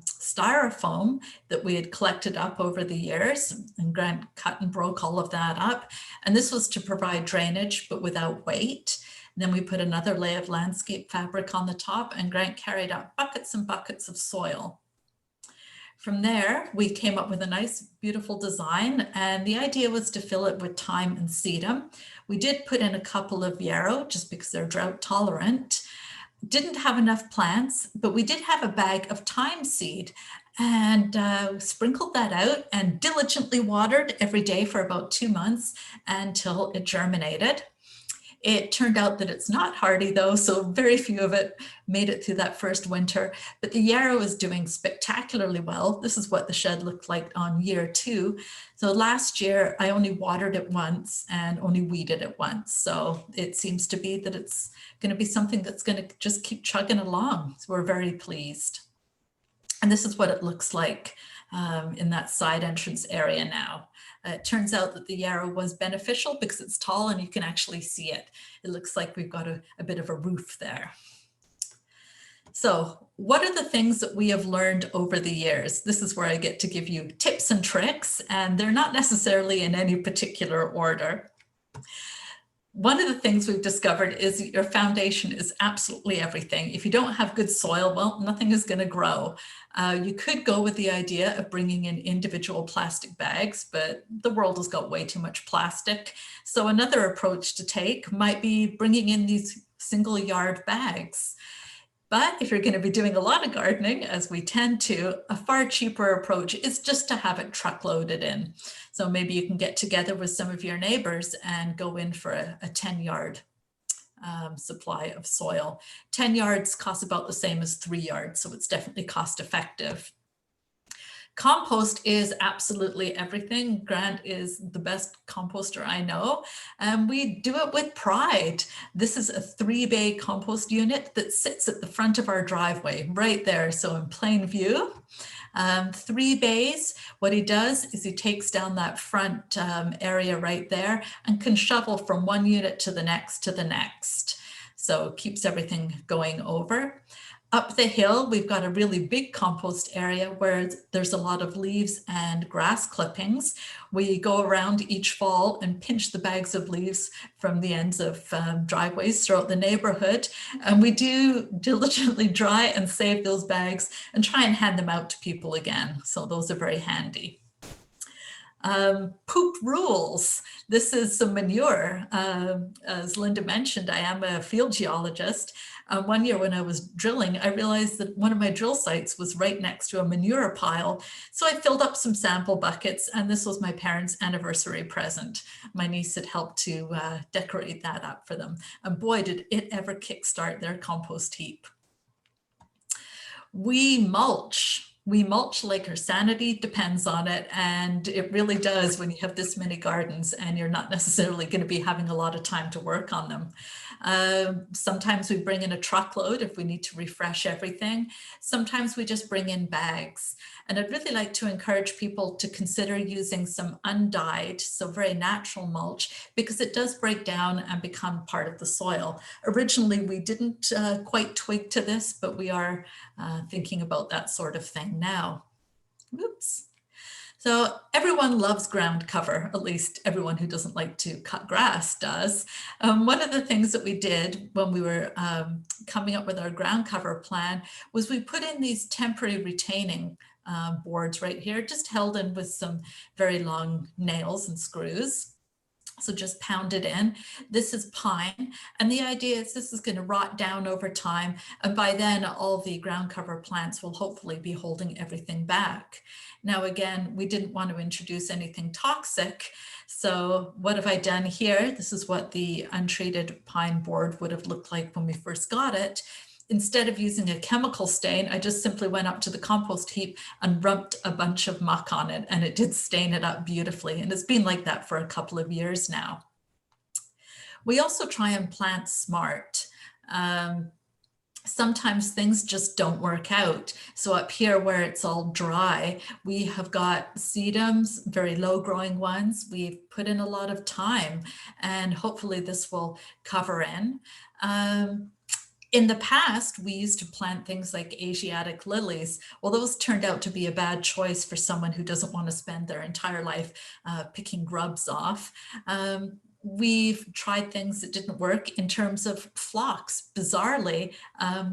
styrofoam that we had collected up over the years, and Grant cut and broke all of that up. And this was to provide drainage, but without weight. And then we put another layer of landscape fabric on the top, and Grant carried out buckets and buckets of soil. From there, we came up with a nice, beautiful design, and the idea was to fill it with thyme and sedum. We did put in a couple of yarrow just because they're drought tolerant. Didn't have enough plants, but we did have a bag of thyme seed, and sprinkled that out and diligently watered every day for about 2 months until it germinated. It turned out that it's not hardy though, so very few of it made it through that first winter, but the yarrow is doing spectacularly well. This is what the shed looked like on year 2. So last year I only watered it once and only weeded it once. So it seems to be that it's going to be something that's going to just keep chugging along. So we're very pleased. And this is what it looks like in that side entrance area now. It turns out that the yarrow was beneficial because it's tall and you can actually see it. It looks like we've got a bit of a roof there. So what are the things that we have learned over the years? This is where I get to give you tips and tricks, and they're not necessarily in any particular order. One of the things we've discovered is your foundation is absolutely everything. If you don't have good soil, well, nothing is going to grow. You could go with the idea of bringing in individual plastic bags, but the world has got way too much plastic. So another approach to take might be bringing in these single yard bags. But if you're going to be doing a lot of gardening, as we tend to, a far cheaper approach is just to have it truckloaded in. So maybe you can get together with some of your neighbors and go in for a 10-yard supply of soil. 10 yards costs about the same as 3 yards, so it's definitely cost effective. Compost is absolutely everything. Grant is the best composter I know, and we do it with pride. This is a 3-bay compost unit that sits at the front of our driveway, right there, so in plain view. 3 bays. What he does is he takes down that front area right there and can shovel from one unit to the next to the next. So keeps everything going over. Up the hill, we've got a really big compost area where there's a lot of leaves and grass clippings. We go around each fall and pinch the bags of leaves from the ends of driveways throughout the neighborhood. And we do diligently dry and save those bags and try and hand them out to people again. So those are very handy. Poop rules. This is some manure. As Linda mentioned, I am a field geologist. One year when I was drilling, I realized that one of my drill sites was right next to a manure pile. So I filled up some sample buckets, and this was my parents' anniversary present. My niece had helped to decorate that up for them. And boy, did it ever kickstart their compost heap. We mulch. We mulch like our sanity depends on it, and it really does when you have this many gardens and you're not necessarily going to be having a lot of time to work on them. Sometimes we bring in a truckload if we need to refresh everything. Sometimes we just bring in bags. And I'd really like to encourage people to consider using some undyed, so very natural mulch, because it does break down and become part of the soil. Originally, we didn't quite twig to this, but we are thinking about that sort of thing now. Oops. So everyone loves ground cover, at least everyone who doesn't like to cut grass does. One of the things that we did when we were coming up with our ground cover plan was we put in these temporary retaining boards right here, just held in with some very long nails and screws. So just pound it in. This is pine. And the idea is this is going to rot down over time. And by then, all the ground cover plants will hopefully be holding everything back. Now, again, we didn't want to introduce anything toxic. So what have I done here? This is what the untreated pine board would have looked like when we first got it. Instead of using a chemical stain, I just simply went up to the compost heap and rubbed a bunch of muck on it, and it did stain it up beautifully. And it's been like that for a couple of years now. We also try and plant smart. Sometimes things just don't work out. So up here where it's all dry, we have got sedums, very low growing ones. We've put in a lot of time, and hopefully this will cover in. In the past, we used to plant things like Asiatic lilies. Well, those turned out to be a bad choice for someone who doesn't want to spend their entire life picking grubs off. We've tried things that didn't work in terms of phlox. Bizarrely,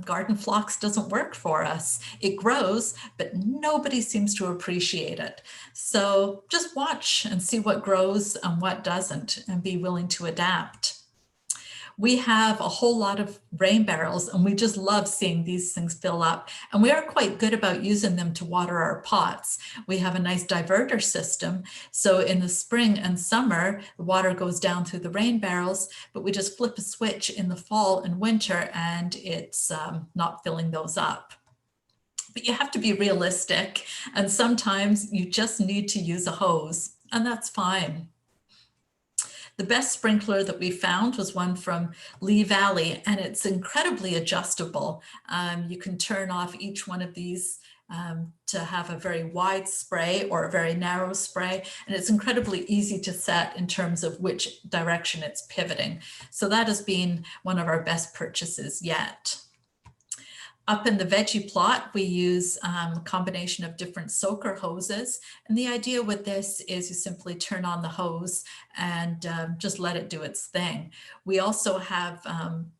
garden phlox doesn't work for us. It grows, but nobody seems to appreciate it. So just watch and see what grows and what doesn't, and be willing to adapt. We have a whole lot of rain barrels, and we just love seeing these things fill up. And we are quite good about using them to water our pots. We have a nice diverter system. So in the spring and summer, the water goes down through the rain barrels, but we just flip a switch in the fall and winter, and it's not filling those up. But you have to be realistic. And sometimes you just need to use a hose, and that's fine. The best sprinkler that we found was one from Lee Valley, and it's incredibly adjustable. You can turn off each one of these to have a very wide spray or a very narrow spray, and it's incredibly easy to set in terms of which direction it's pivoting. So that has been one of our best purchases yet. Up in the veggie plot, we use a combination of different soaker hoses. And the idea with this is you simply turn on the hose and just let it do its thing. We also have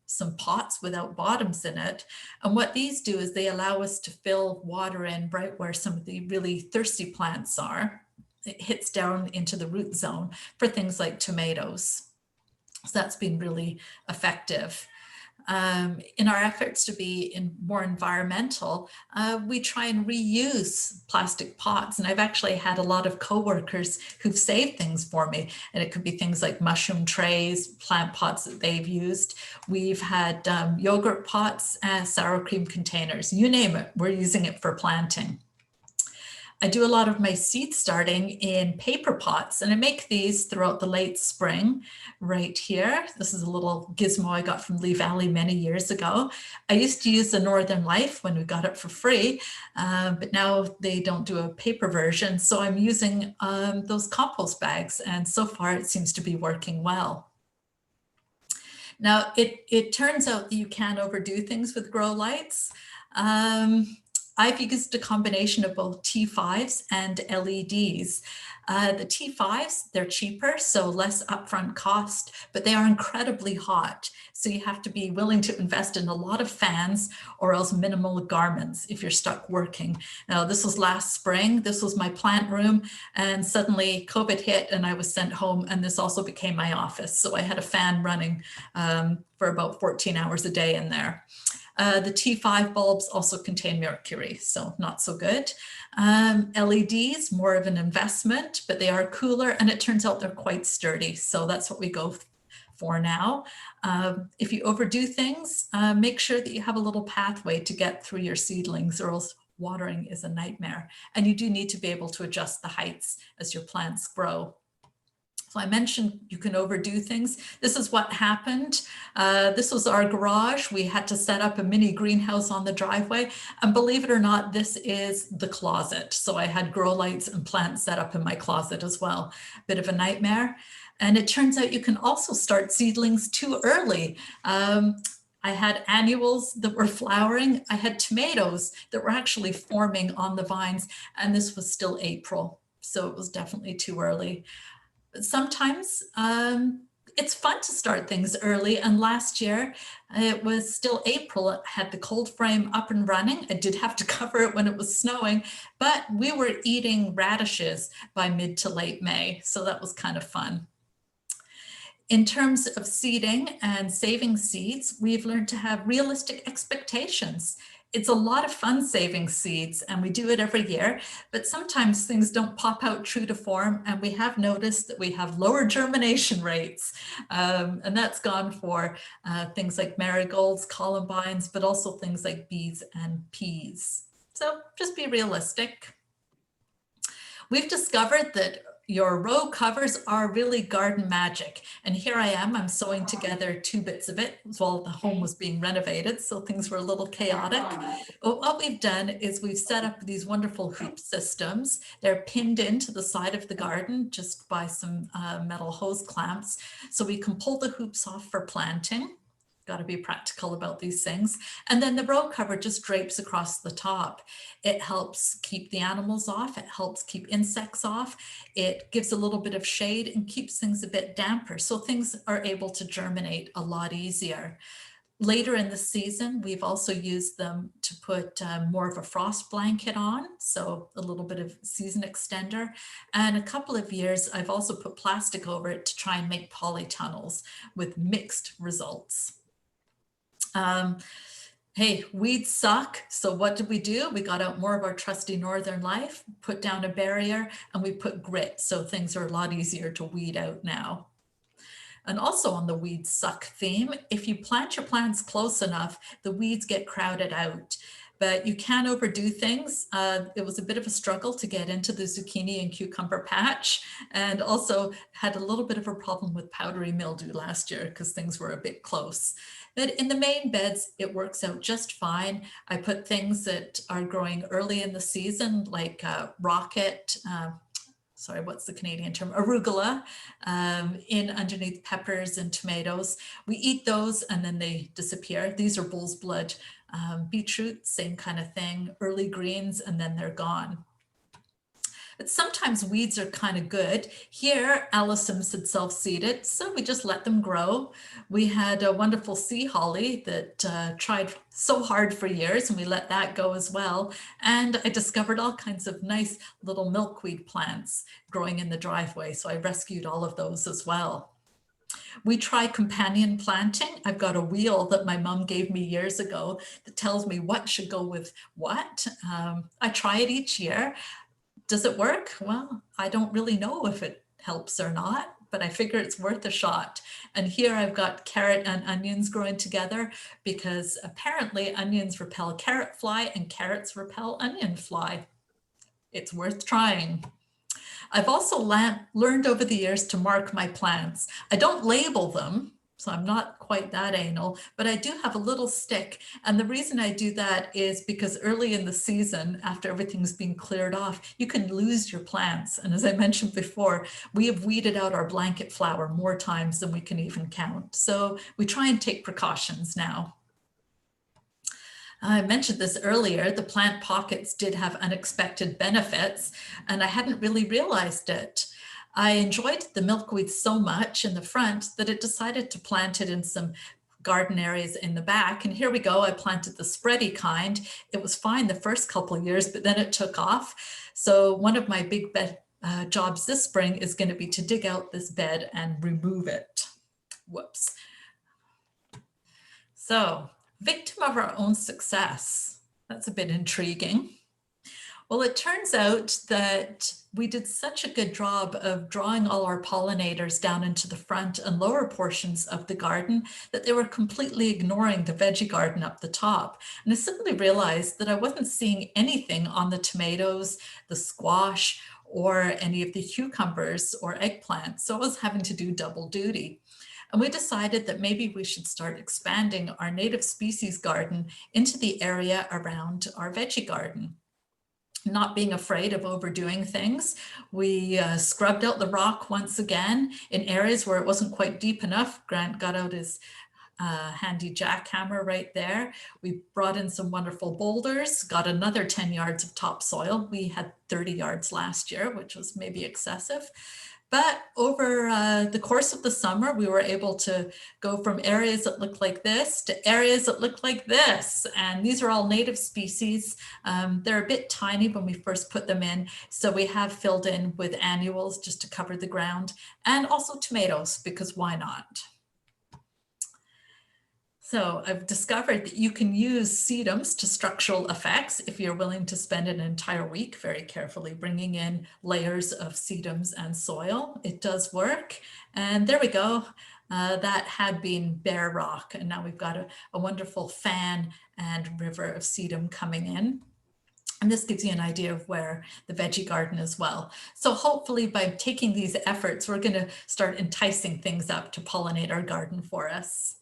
some pots without bottoms in it. And what these do is they allow us to fill water in right where some of the really thirsty plants are. It hits down into the root zone for things like tomatoes. So that's been really effective. In our efforts to be more environmental, we try and reuse plastic pots. And I've actually had a lot of coworkers who've saved things for me. And it could be things like mushroom trays, plant pots that they've used. We've had yogurt pots, sour cream containers, you name it, we're using it for planting. I do a lot of my seed starting in paper pots, and I make these throughout the late spring right here. This is a little gizmo I got from Lee Valley many years ago. I used to use the Northern Life when we got it for free, but now they don't do a paper version. So I'm using those compost bags, and so far it seems to be working well. Now, it turns out that you can't overdo things with grow lights. I've used a combination of both T5s and LEDs. The T5s, they're cheaper, so less upfront cost, but they are incredibly hot. So you have to be willing to invest in a lot of fans or else minimal garments if you're stuck working. Now, this was last spring. This was my plant room, and suddenly COVID hit and I was sent home, and this also became my office. So I had a fan running for about 14 hours a day in there. The T5 bulbs also contain mercury, so not so good. LEDs, more of an investment, but they are cooler, and it turns out they're quite sturdy. So that's what we go for now. If you overdo things, make sure that you have a little pathway to get through your seedlings, or else watering is a nightmare. And you do need to be able to adjust the heights as your plants grow. So I mentioned you can overdo things. This is what happened. This was our garage. We had to set up a mini greenhouse on the driveway. And believe it or not, this is the closet. So I had grow lights and plants set up in my closet as well. Bit of a nightmare. And it turns out you can also start seedlings too early. I had annuals that were flowering. I had tomatoes that were actually forming on the vines, and this was still April. So it was definitely too early. Sometimes it's fun to start things early, and last year it was still April. It had the cold frame up and running. I did have to cover it when it was snowing, but we were eating radishes by mid to late May, so that was kind of fun. In terms of seeding and saving seeds, we've learned to have realistic expectations. It's a lot of fun saving seeds, and we do it every year, but sometimes things don't pop out true to form, and we have noticed that we have lower germination rates, and that's gone for things like marigolds, columbines, but also things like beets and peas. So just be realistic. We've discovered that your row covers are really garden magic. And here I am, I'm sewing together 2 bits of it while the home was being renovated, so things were a little chaotic. But what we've done is we've set up these wonderful hoop systems. They're pinned into the side of the garden just by some metal hose clamps. So we can pull the hoops off for planting. Got to be practical about these things. And then the row cover just drapes across the top. It helps keep the animals off. It helps keep insects off. It gives a little bit of shade and keeps things a bit damper. So things are able to germinate a lot easier. Later in the season, we've also used them to put more of a frost blanket on, so a little bit of season extender. And a couple of years, I've also put plastic over it to try and make polytunnels with mixed results. Hey, weeds suck. So what did we do? We got out more of our trusty Northern Life, put down a barrier, and we put grit. So things are a lot easier to weed out now. And also on the weeds suck theme, if you plant your plants close enough, the weeds get crowded out. But you can't overdo things. It was a bit of a struggle to get into the zucchini and cucumber patch, and also had a little bit of a problem with powdery mildew last year because things were a bit close. But in the main beds, it works out just fine. I put things that are growing early in the season, like rocket, sorry, what's the Canadian term? Arugula in underneath peppers and tomatoes. We eat those and then they disappear. These are bull's blood. Beetroot, same kind of thing. Early greens, and then they're gone. But sometimes weeds are kind of good. Here, Allison's had self-seeded, so we just let them grow. We had a wonderful sea holly that tried so hard for years, and we let that go as well. And I discovered all kinds of nice little milkweed plants growing in the driveway, so I rescued all of those as well. We try companion planting. I've got a wheel that my mom gave me years ago that tells me what should go with what. I try it each year. Does it work? Well, I don't really know if it helps or not, but I figure it's worth a shot. And here I've got carrot and onions growing together because apparently onions repel carrot fly and carrots repel onion fly. It's worth trying. I've also learned over the years to mark my plants. I don't label them, so I'm not quite that anal, but I do have a little stick. And the reason I do that is because early in the season, after everything's been cleared off, you can lose your plants. And as I mentioned before, we have weeded out our blanket flower more times than we can even count. So we try and take precautions now. I mentioned this earlier, the plant pockets did have unexpected benefits, and I hadn't really realized it. I enjoyed the milkweed so much in the front that it decided to plant it in some garden areas in the back. And here we go, I planted the spready kind. It was fine the first couple of years, but then it took off. So one of my big jobs this spring is going to be to dig out this bed and remove it. Whoops. So, victim of our own success. That's a bit intriguing. Well, it turns out that we did such a good job of drawing all our pollinators down into the front and lower portions of the garden that they were completely ignoring the veggie garden up the top. And I suddenly realized that I wasn't seeing anything on the tomatoes, the squash, or any of the cucumbers or eggplants. So I was having to do double duty. And we decided that maybe we should start expanding our native species garden into the area around our veggie garden. Not being afraid of overdoing things, we scrubbed out the rock once again in areas where it wasn't quite deep enough. Grant got out his handy jackhammer right there. We brought in some wonderful boulders, got another 10 yards of topsoil. We had 30 yards last year, which was maybe excessive. But over the course of the summer, we were able to go from areas that look like this to areas that look like this. And these are all native species. They're a bit tiny when we first put them in. So we have filled in with annuals just to cover the ground, and also tomatoes, because why not? So I've discovered that you can use sedums to structural effects if you're willing to spend an entire week very carefully bringing in layers of sedums and soil. It does work. And there we go. That had been bare rock. And now we've got a wonderful fan and river of sedum coming in. And this gives you an idea of where the veggie garden is well. So hopefully by taking these efforts, we're going to start enticing things up to pollinate our garden for us.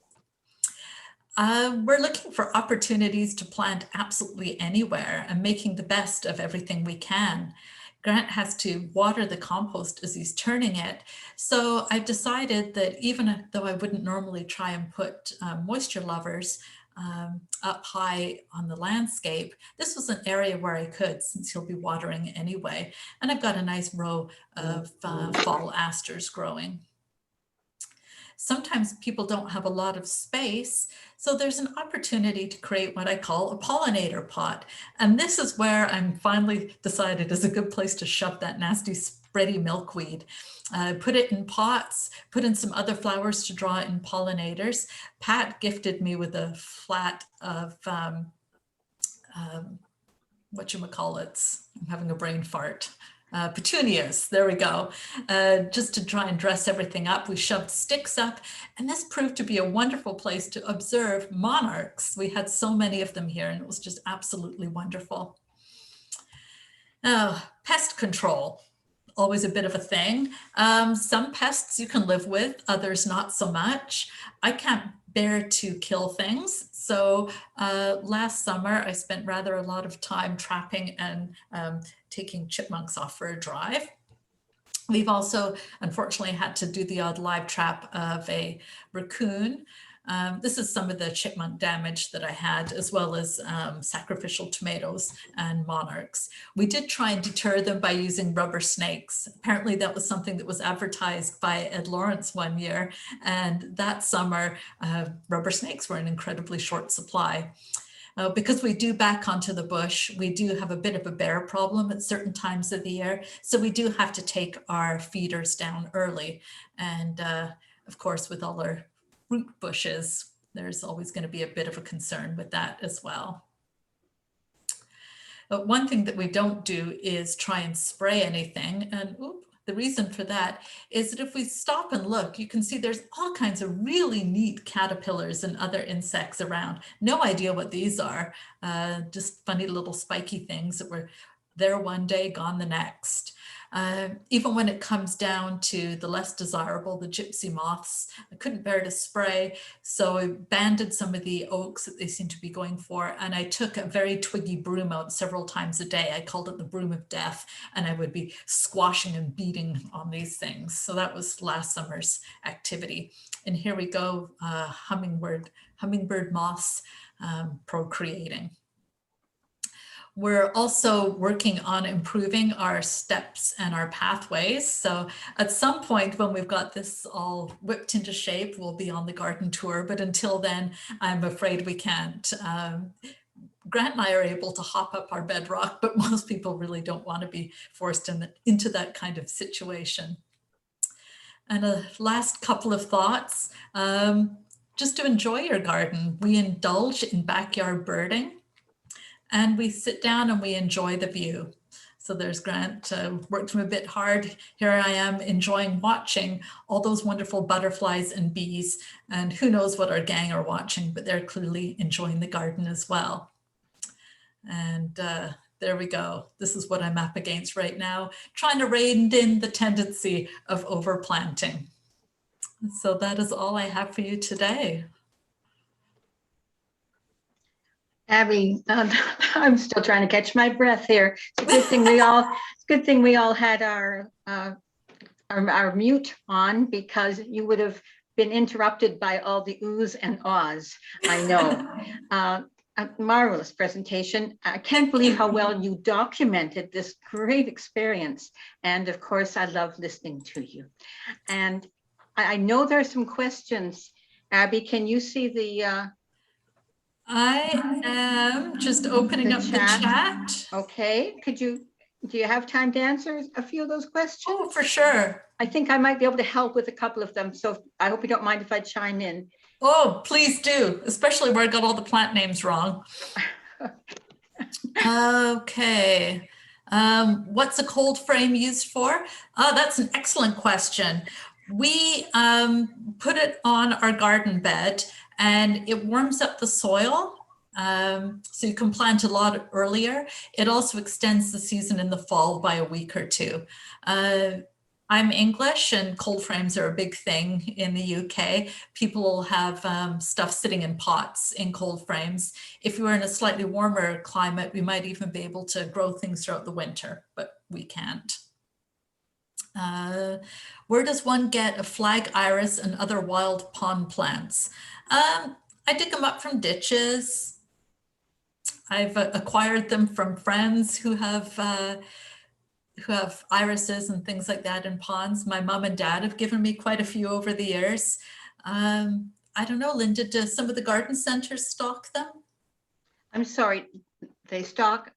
We're looking for opportunities to plant absolutely anywhere and making the best of everything we can. Grant has to water the compost as he's turning it. So I've decided that even though I wouldn't normally try and put moisture lovers up high on the landscape, this was an area where I could, since he'll be watering anyway. And I've got a nice row of fall asters growing. Sometimes people don't have a lot of space, so there's an opportunity to create what I call a pollinator pot. And this is where I'm finally decided is a good place to shove that nasty spready milkweed. Put it in pots, put in some other flowers to draw in pollinators. Pat gifted me with a flat of, whatchamacallits, I'm having a brain fart. Petunias, there we go. Just to try and dress everything up, we shoved sticks up, and this proved to be a wonderful place to observe monarchs. We had so many of them here, and it was just absolutely wonderful. Pest control, always a bit of a thing. Some pests you can live with, others not so much. I can't bear to kill things. So last summer, I spent rather a lot of time trapping and taking chipmunks off for a drive. We've also, unfortunately, had to do the odd live trap of a raccoon. This is some of the chipmunk damage that I had, as well as sacrificial tomatoes and monarchs. We did try and deter them by using rubber snakes. Apparently that was something that was advertised by Ed Lawrence one year. And that summer, rubber snakes were in incredibly short supply. Because we do back onto the bush, we do have a bit of a bear problem at certain times of the year. So we do have to take our feeders down early. And of course, with all our root bushes, there's always going to be a bit of a concern with that as well. But one thing that we don't do is try and spray anything. And the reason for that is that if we stop and look, you can see there's all kinds of really neat caterpillars and other insects around. No idea what these are, just funny little spiky things that were there one day, gone the next. Even when it comes down to the less desirable, the gypsy moths, I couldn't bear to spray. So I banded some of the oaks that they seem to be going for. And I took a very twiggy broom out several times a day. I called it the broom of death. And I would be squashing and beating on these things. So that was last summer's activity. And here we go, hummingbird moths procreating. We're also working on improving our steps and our pathways. So at some point when we've got this all whipped into shape, we'll be on the garden tour. But until then, I'm afraid we can't. Grant and I are able to hop up our bedrock, but most people really don't want to be forced into that kind of situation. And a last couple of thoughts, just to enjoy your garden. We indulge in backyard birding. And we sit down and we enjoy the view. So there's Grant, worked him a bit hard. Here I am enjoying watching all those wonderful butterflies and bees. And who knows what our gang are watching, but they're clearly enjoying the garden as well. And there we go. This is what I'm up against right now, trying to rein in the tendency of overplanting. So that is all I have for you today. Abby, I'm still trying to catch my breath here. It's a good thing we all had our mute on, because you would have been interrupted by all the oohs and ahs. I know. A marvelous presentation. I can't believe how well you documented this great experience. And of course, I love listening to you. And I know there are some questions. Abby, can you see the I am just opening up the chat. Okay, do you have time to answer a few of those questions? Oh, for sure. I think I might be able to help with a couple of them. So I hope you don't mind if I chime in. Oh, please do, especially where I got all the plant names wrong. Okay. What's a cold frame used for? That's an excellent question. We put it on our garden bed and it warms up the soil. So you can plant a lot earlier. It also extends the season in the fall by a week or two. I'm English and cold frames are a big thing in the UK. People will have stuff sitting in pots in cold frames. If you were in a slightly warmer climate, we might even be able to grow things throughout the winter, but we can't. Where does one get a flag iris and other wild pond plants? I dig them up from ditches. I've acquired them from friends who have irises and things like that in ponds. My mom and dad have given me quite a few over the years. I don't know, Linda, do some of the garden centers stock them? I'm sorry, they stock?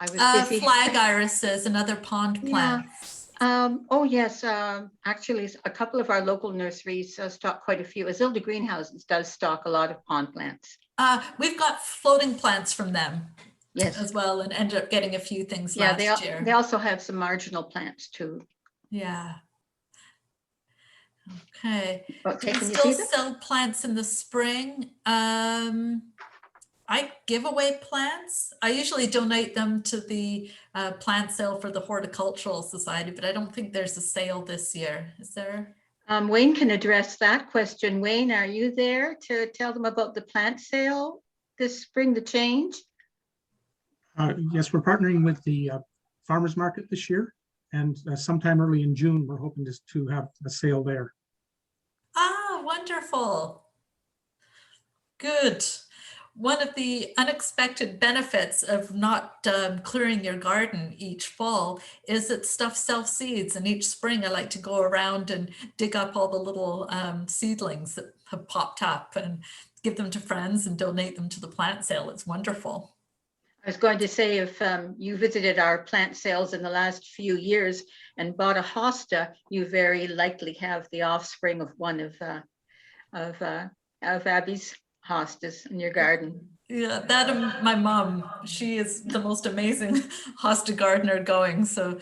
I was busy. Flag irises and other pond plants. Oh yes, actually a couple of our local nurseries stock quite a few. Azilda Greenhouses does stock a lot of pond plants. We've got floating plants from them. Yes. As well, and ended up getting a few things last year. They also have some marginal plants too. Yeah. Okay. Okay, Do you still sell plants in the spring? I give away plants. I usually donate them to the plant sale for the Horticultural Society, but I don't think there's a sale this year. Is there? Wayne can address that question. Wayne, are you there to tell them about the plant sale this spring, the change? Yes, we're partnering with the farmers market this year. And sometime early in June, we're hoping to have a sale there. Ah, wonderful. Good. One of the unexpected benefits of not clearing your garden each fall is that stuff self-seeds, and each spring I like to go around and dig up all the little seedlings that have popped up and give them to friends and donate them to the plant sale. It's wonderful. I was going to say, if you visited our plant sales in the last few years and bought a hosta, you very likely have the offspring of one of Abby's hostas in your garden. Yeah, that and my mom, she is the most amazing hosta gardener going. So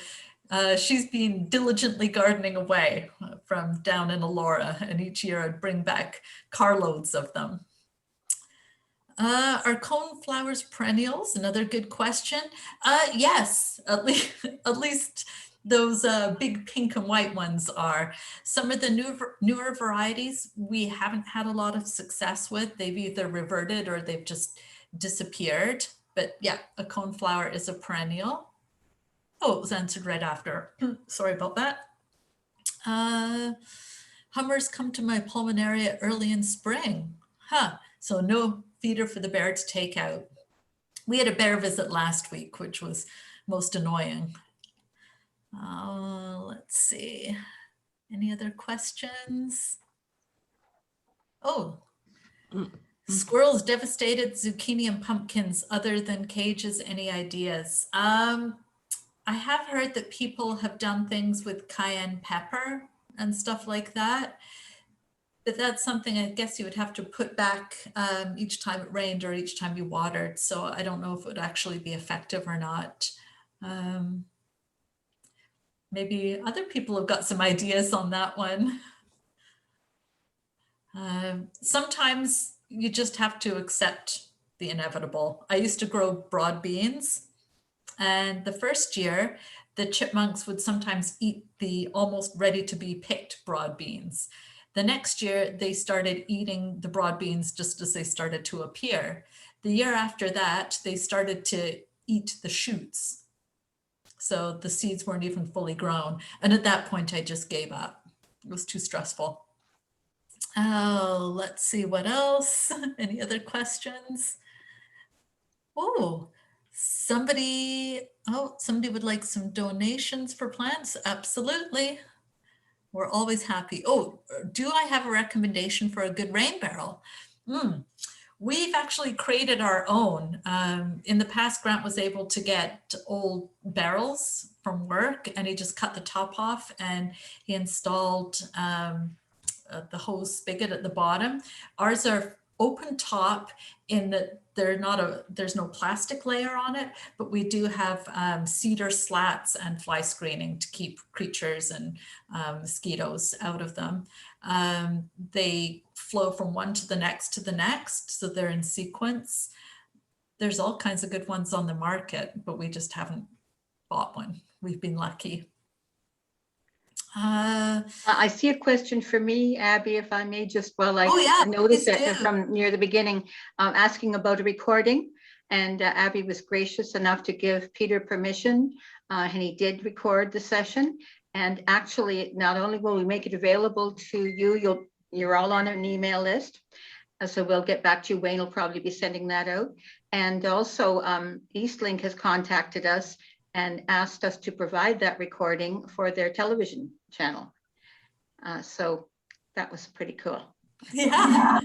she's been diligently gardening away from down in Elora, and each year I'd bring back carloads of them. Are coneflowers perennials? Another good question. Yes, at least those big pink and white ones are. Some of the newer varieties we haven't had a lot of success with. They've either reverted or they've just disappeared. But yeah, a coneflower is a perennial. Oh, it was answered right after. Sorry about that. Hummers come to my pulmonaria early in spring. So no feeder for the bear to take out. We had a bear visit last week, which was most annoying. Let's see. Any other questions? Oh, squirrels devastated zucchini and pumpkins other than cages. Any ideas? I have heard that people have done things with cayenne pepper and stuff like that. But that's something I guess you would have to put back each time it rained or each time you watered. So I don't know if it would actually be effective or not. Maybe other people have got some ideas on that one. Sometimes you just have to accept the inevitable. I used to grow broad beans, and the first year, the chipmunks would sometimes eat the almost ready to be picked broad beans. The next year, they started eating the broad beans just as they started to appear. The year after that, they started to eat the shoots. So the seeds weren't even fully grown. And at that point, I just gave up. It was too stressful. Oh, let's see what else. Any other questions? Oh, somebody would like some donations for plants. Absolutely. We're always happy. Oh, do I have a recommendation for a good rain barrel? We've actually created our own. In the past, Grant was able to get old barrels from work, and he just cut the top off and he installed the hose spigot at the bottom. Ours are open top in that there's no plastic layer on it, but we do have cedar slats and fly screening to keep creatures and mosquitoes out of them. They flow from one to the next, so they're in sequence. There's all kinds of good ones on the market, but we just haven't bought one. We've been lucky. I see a question for me, Abby, if I may, just while I noticed it from near the beginning, asking about a recording. And Abby was gracious enough to give Peter permission, and he did record the session. And actually, not only will we make it available to you, you're all on an email list. So we'll get back to you. Wayne will probably be sending that out. And also, Eastlink has contacted us and asked us to provide that recording for their television channel. So that was pretty cool. Yeah.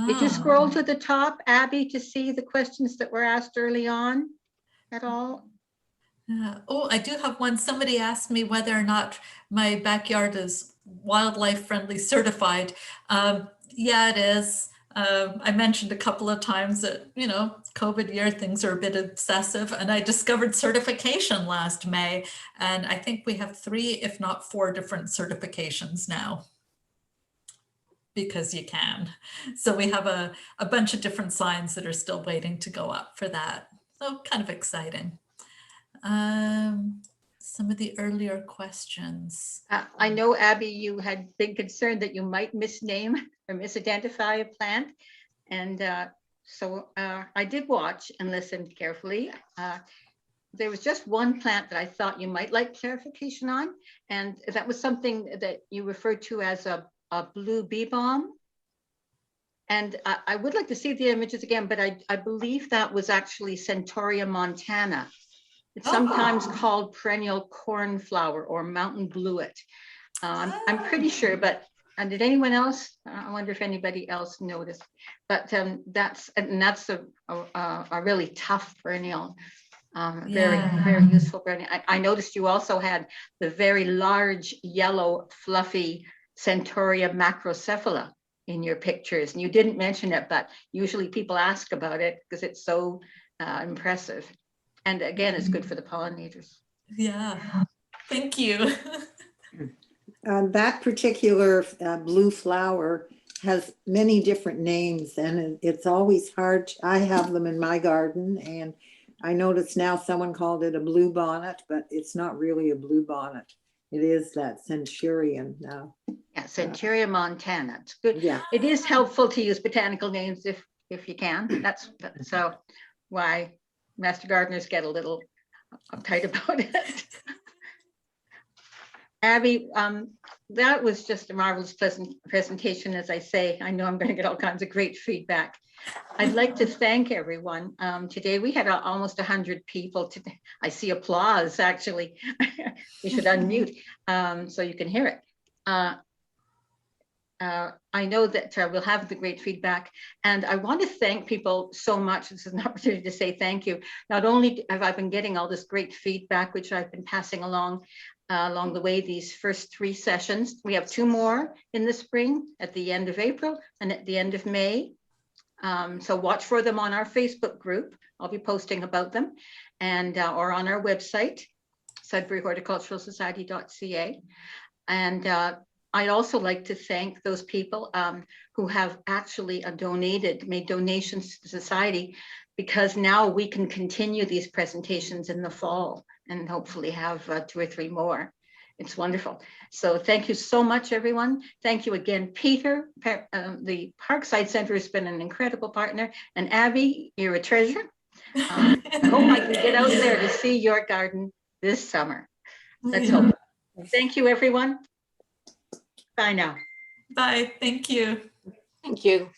Did you scroll to the top, Abby, to see the questions that were asked early on at all? Oh, I do have one. Somebody asked me whether or not my backyard is wildlife friendly certified. Yeah, it is. I mentioned a couple of times that, COVID year, things are a bit obsessive, and I discovered certification last May, and I think we have 3, if not 4 different certifications now, because you can. So we have a bunch of different signs that are still waiting to go up for that. So kind of exciting. Some of the earlier questions. I know, Abby, you had been concerned that you might misname or misidentify a plant. And so I did watch and listen carefully. there was just one plant that I thought you might like clarification on, and that was something that you referred to as a blue bee balm. And I would like to see the images again, but I believe that was actually Centaurea montana. It's sometimes called perennial cornflower or mountain bluet. I'm pretty sure, but did anyone else? I wonder if anybody else noticed. But that's a really tough perennial. Very useful perennial. I noticed you also had the very large yellow fluffy Centaurea macrocephala in your pictures, and you didn't mention it, but usually people ask about it because it's so impressive. And again, it's good for the pollinators. Yeah, thank you. That particular blue flower has many different names, and it's always hard. I have them in my garden, and I notice now someone called it a blue bonnet, but it's not really a blue bonnet. It is that centurion now. Yeah, Centaurea montana. It's good. Yeah. It is helpful to use botanical names if you can. That's so why master gardeners get a little uptight about it. Abby, that was just a marvelous presentation, as I say. I know I'm going to get all kinds of great feedback. I'd like to thank everyone. Today we had almost 100 people today. I see applause, actually. You should unmute so you can hear it. I know that we'll have the great feedback, and I want to thank people so much. This is an opportunity to say thank you. Not only have I been getting all this great feedback, which I've been passing along the way, these first 3 sessions. We have 2 more in the spring at the end of April and at the end of May. So watch for them on our Facebook group. I'll be posting about them, and or on our website, Sudbury Horticultural Society.ca. And I'd also like to thank those people who have actually made donations to the society, because now we can continue these presentations in the fall and hopefully have 2 or 3 more. It's wonderful. So thank you so much, everyone. Thank you again, Peter. The Parkside Center has been an incredible partner. And Abby, you're a treasure. I hope I can get out there to see your garden this summer. Let's hope. Thank you, everyone. Bye now. Bye, thank you. Thank you.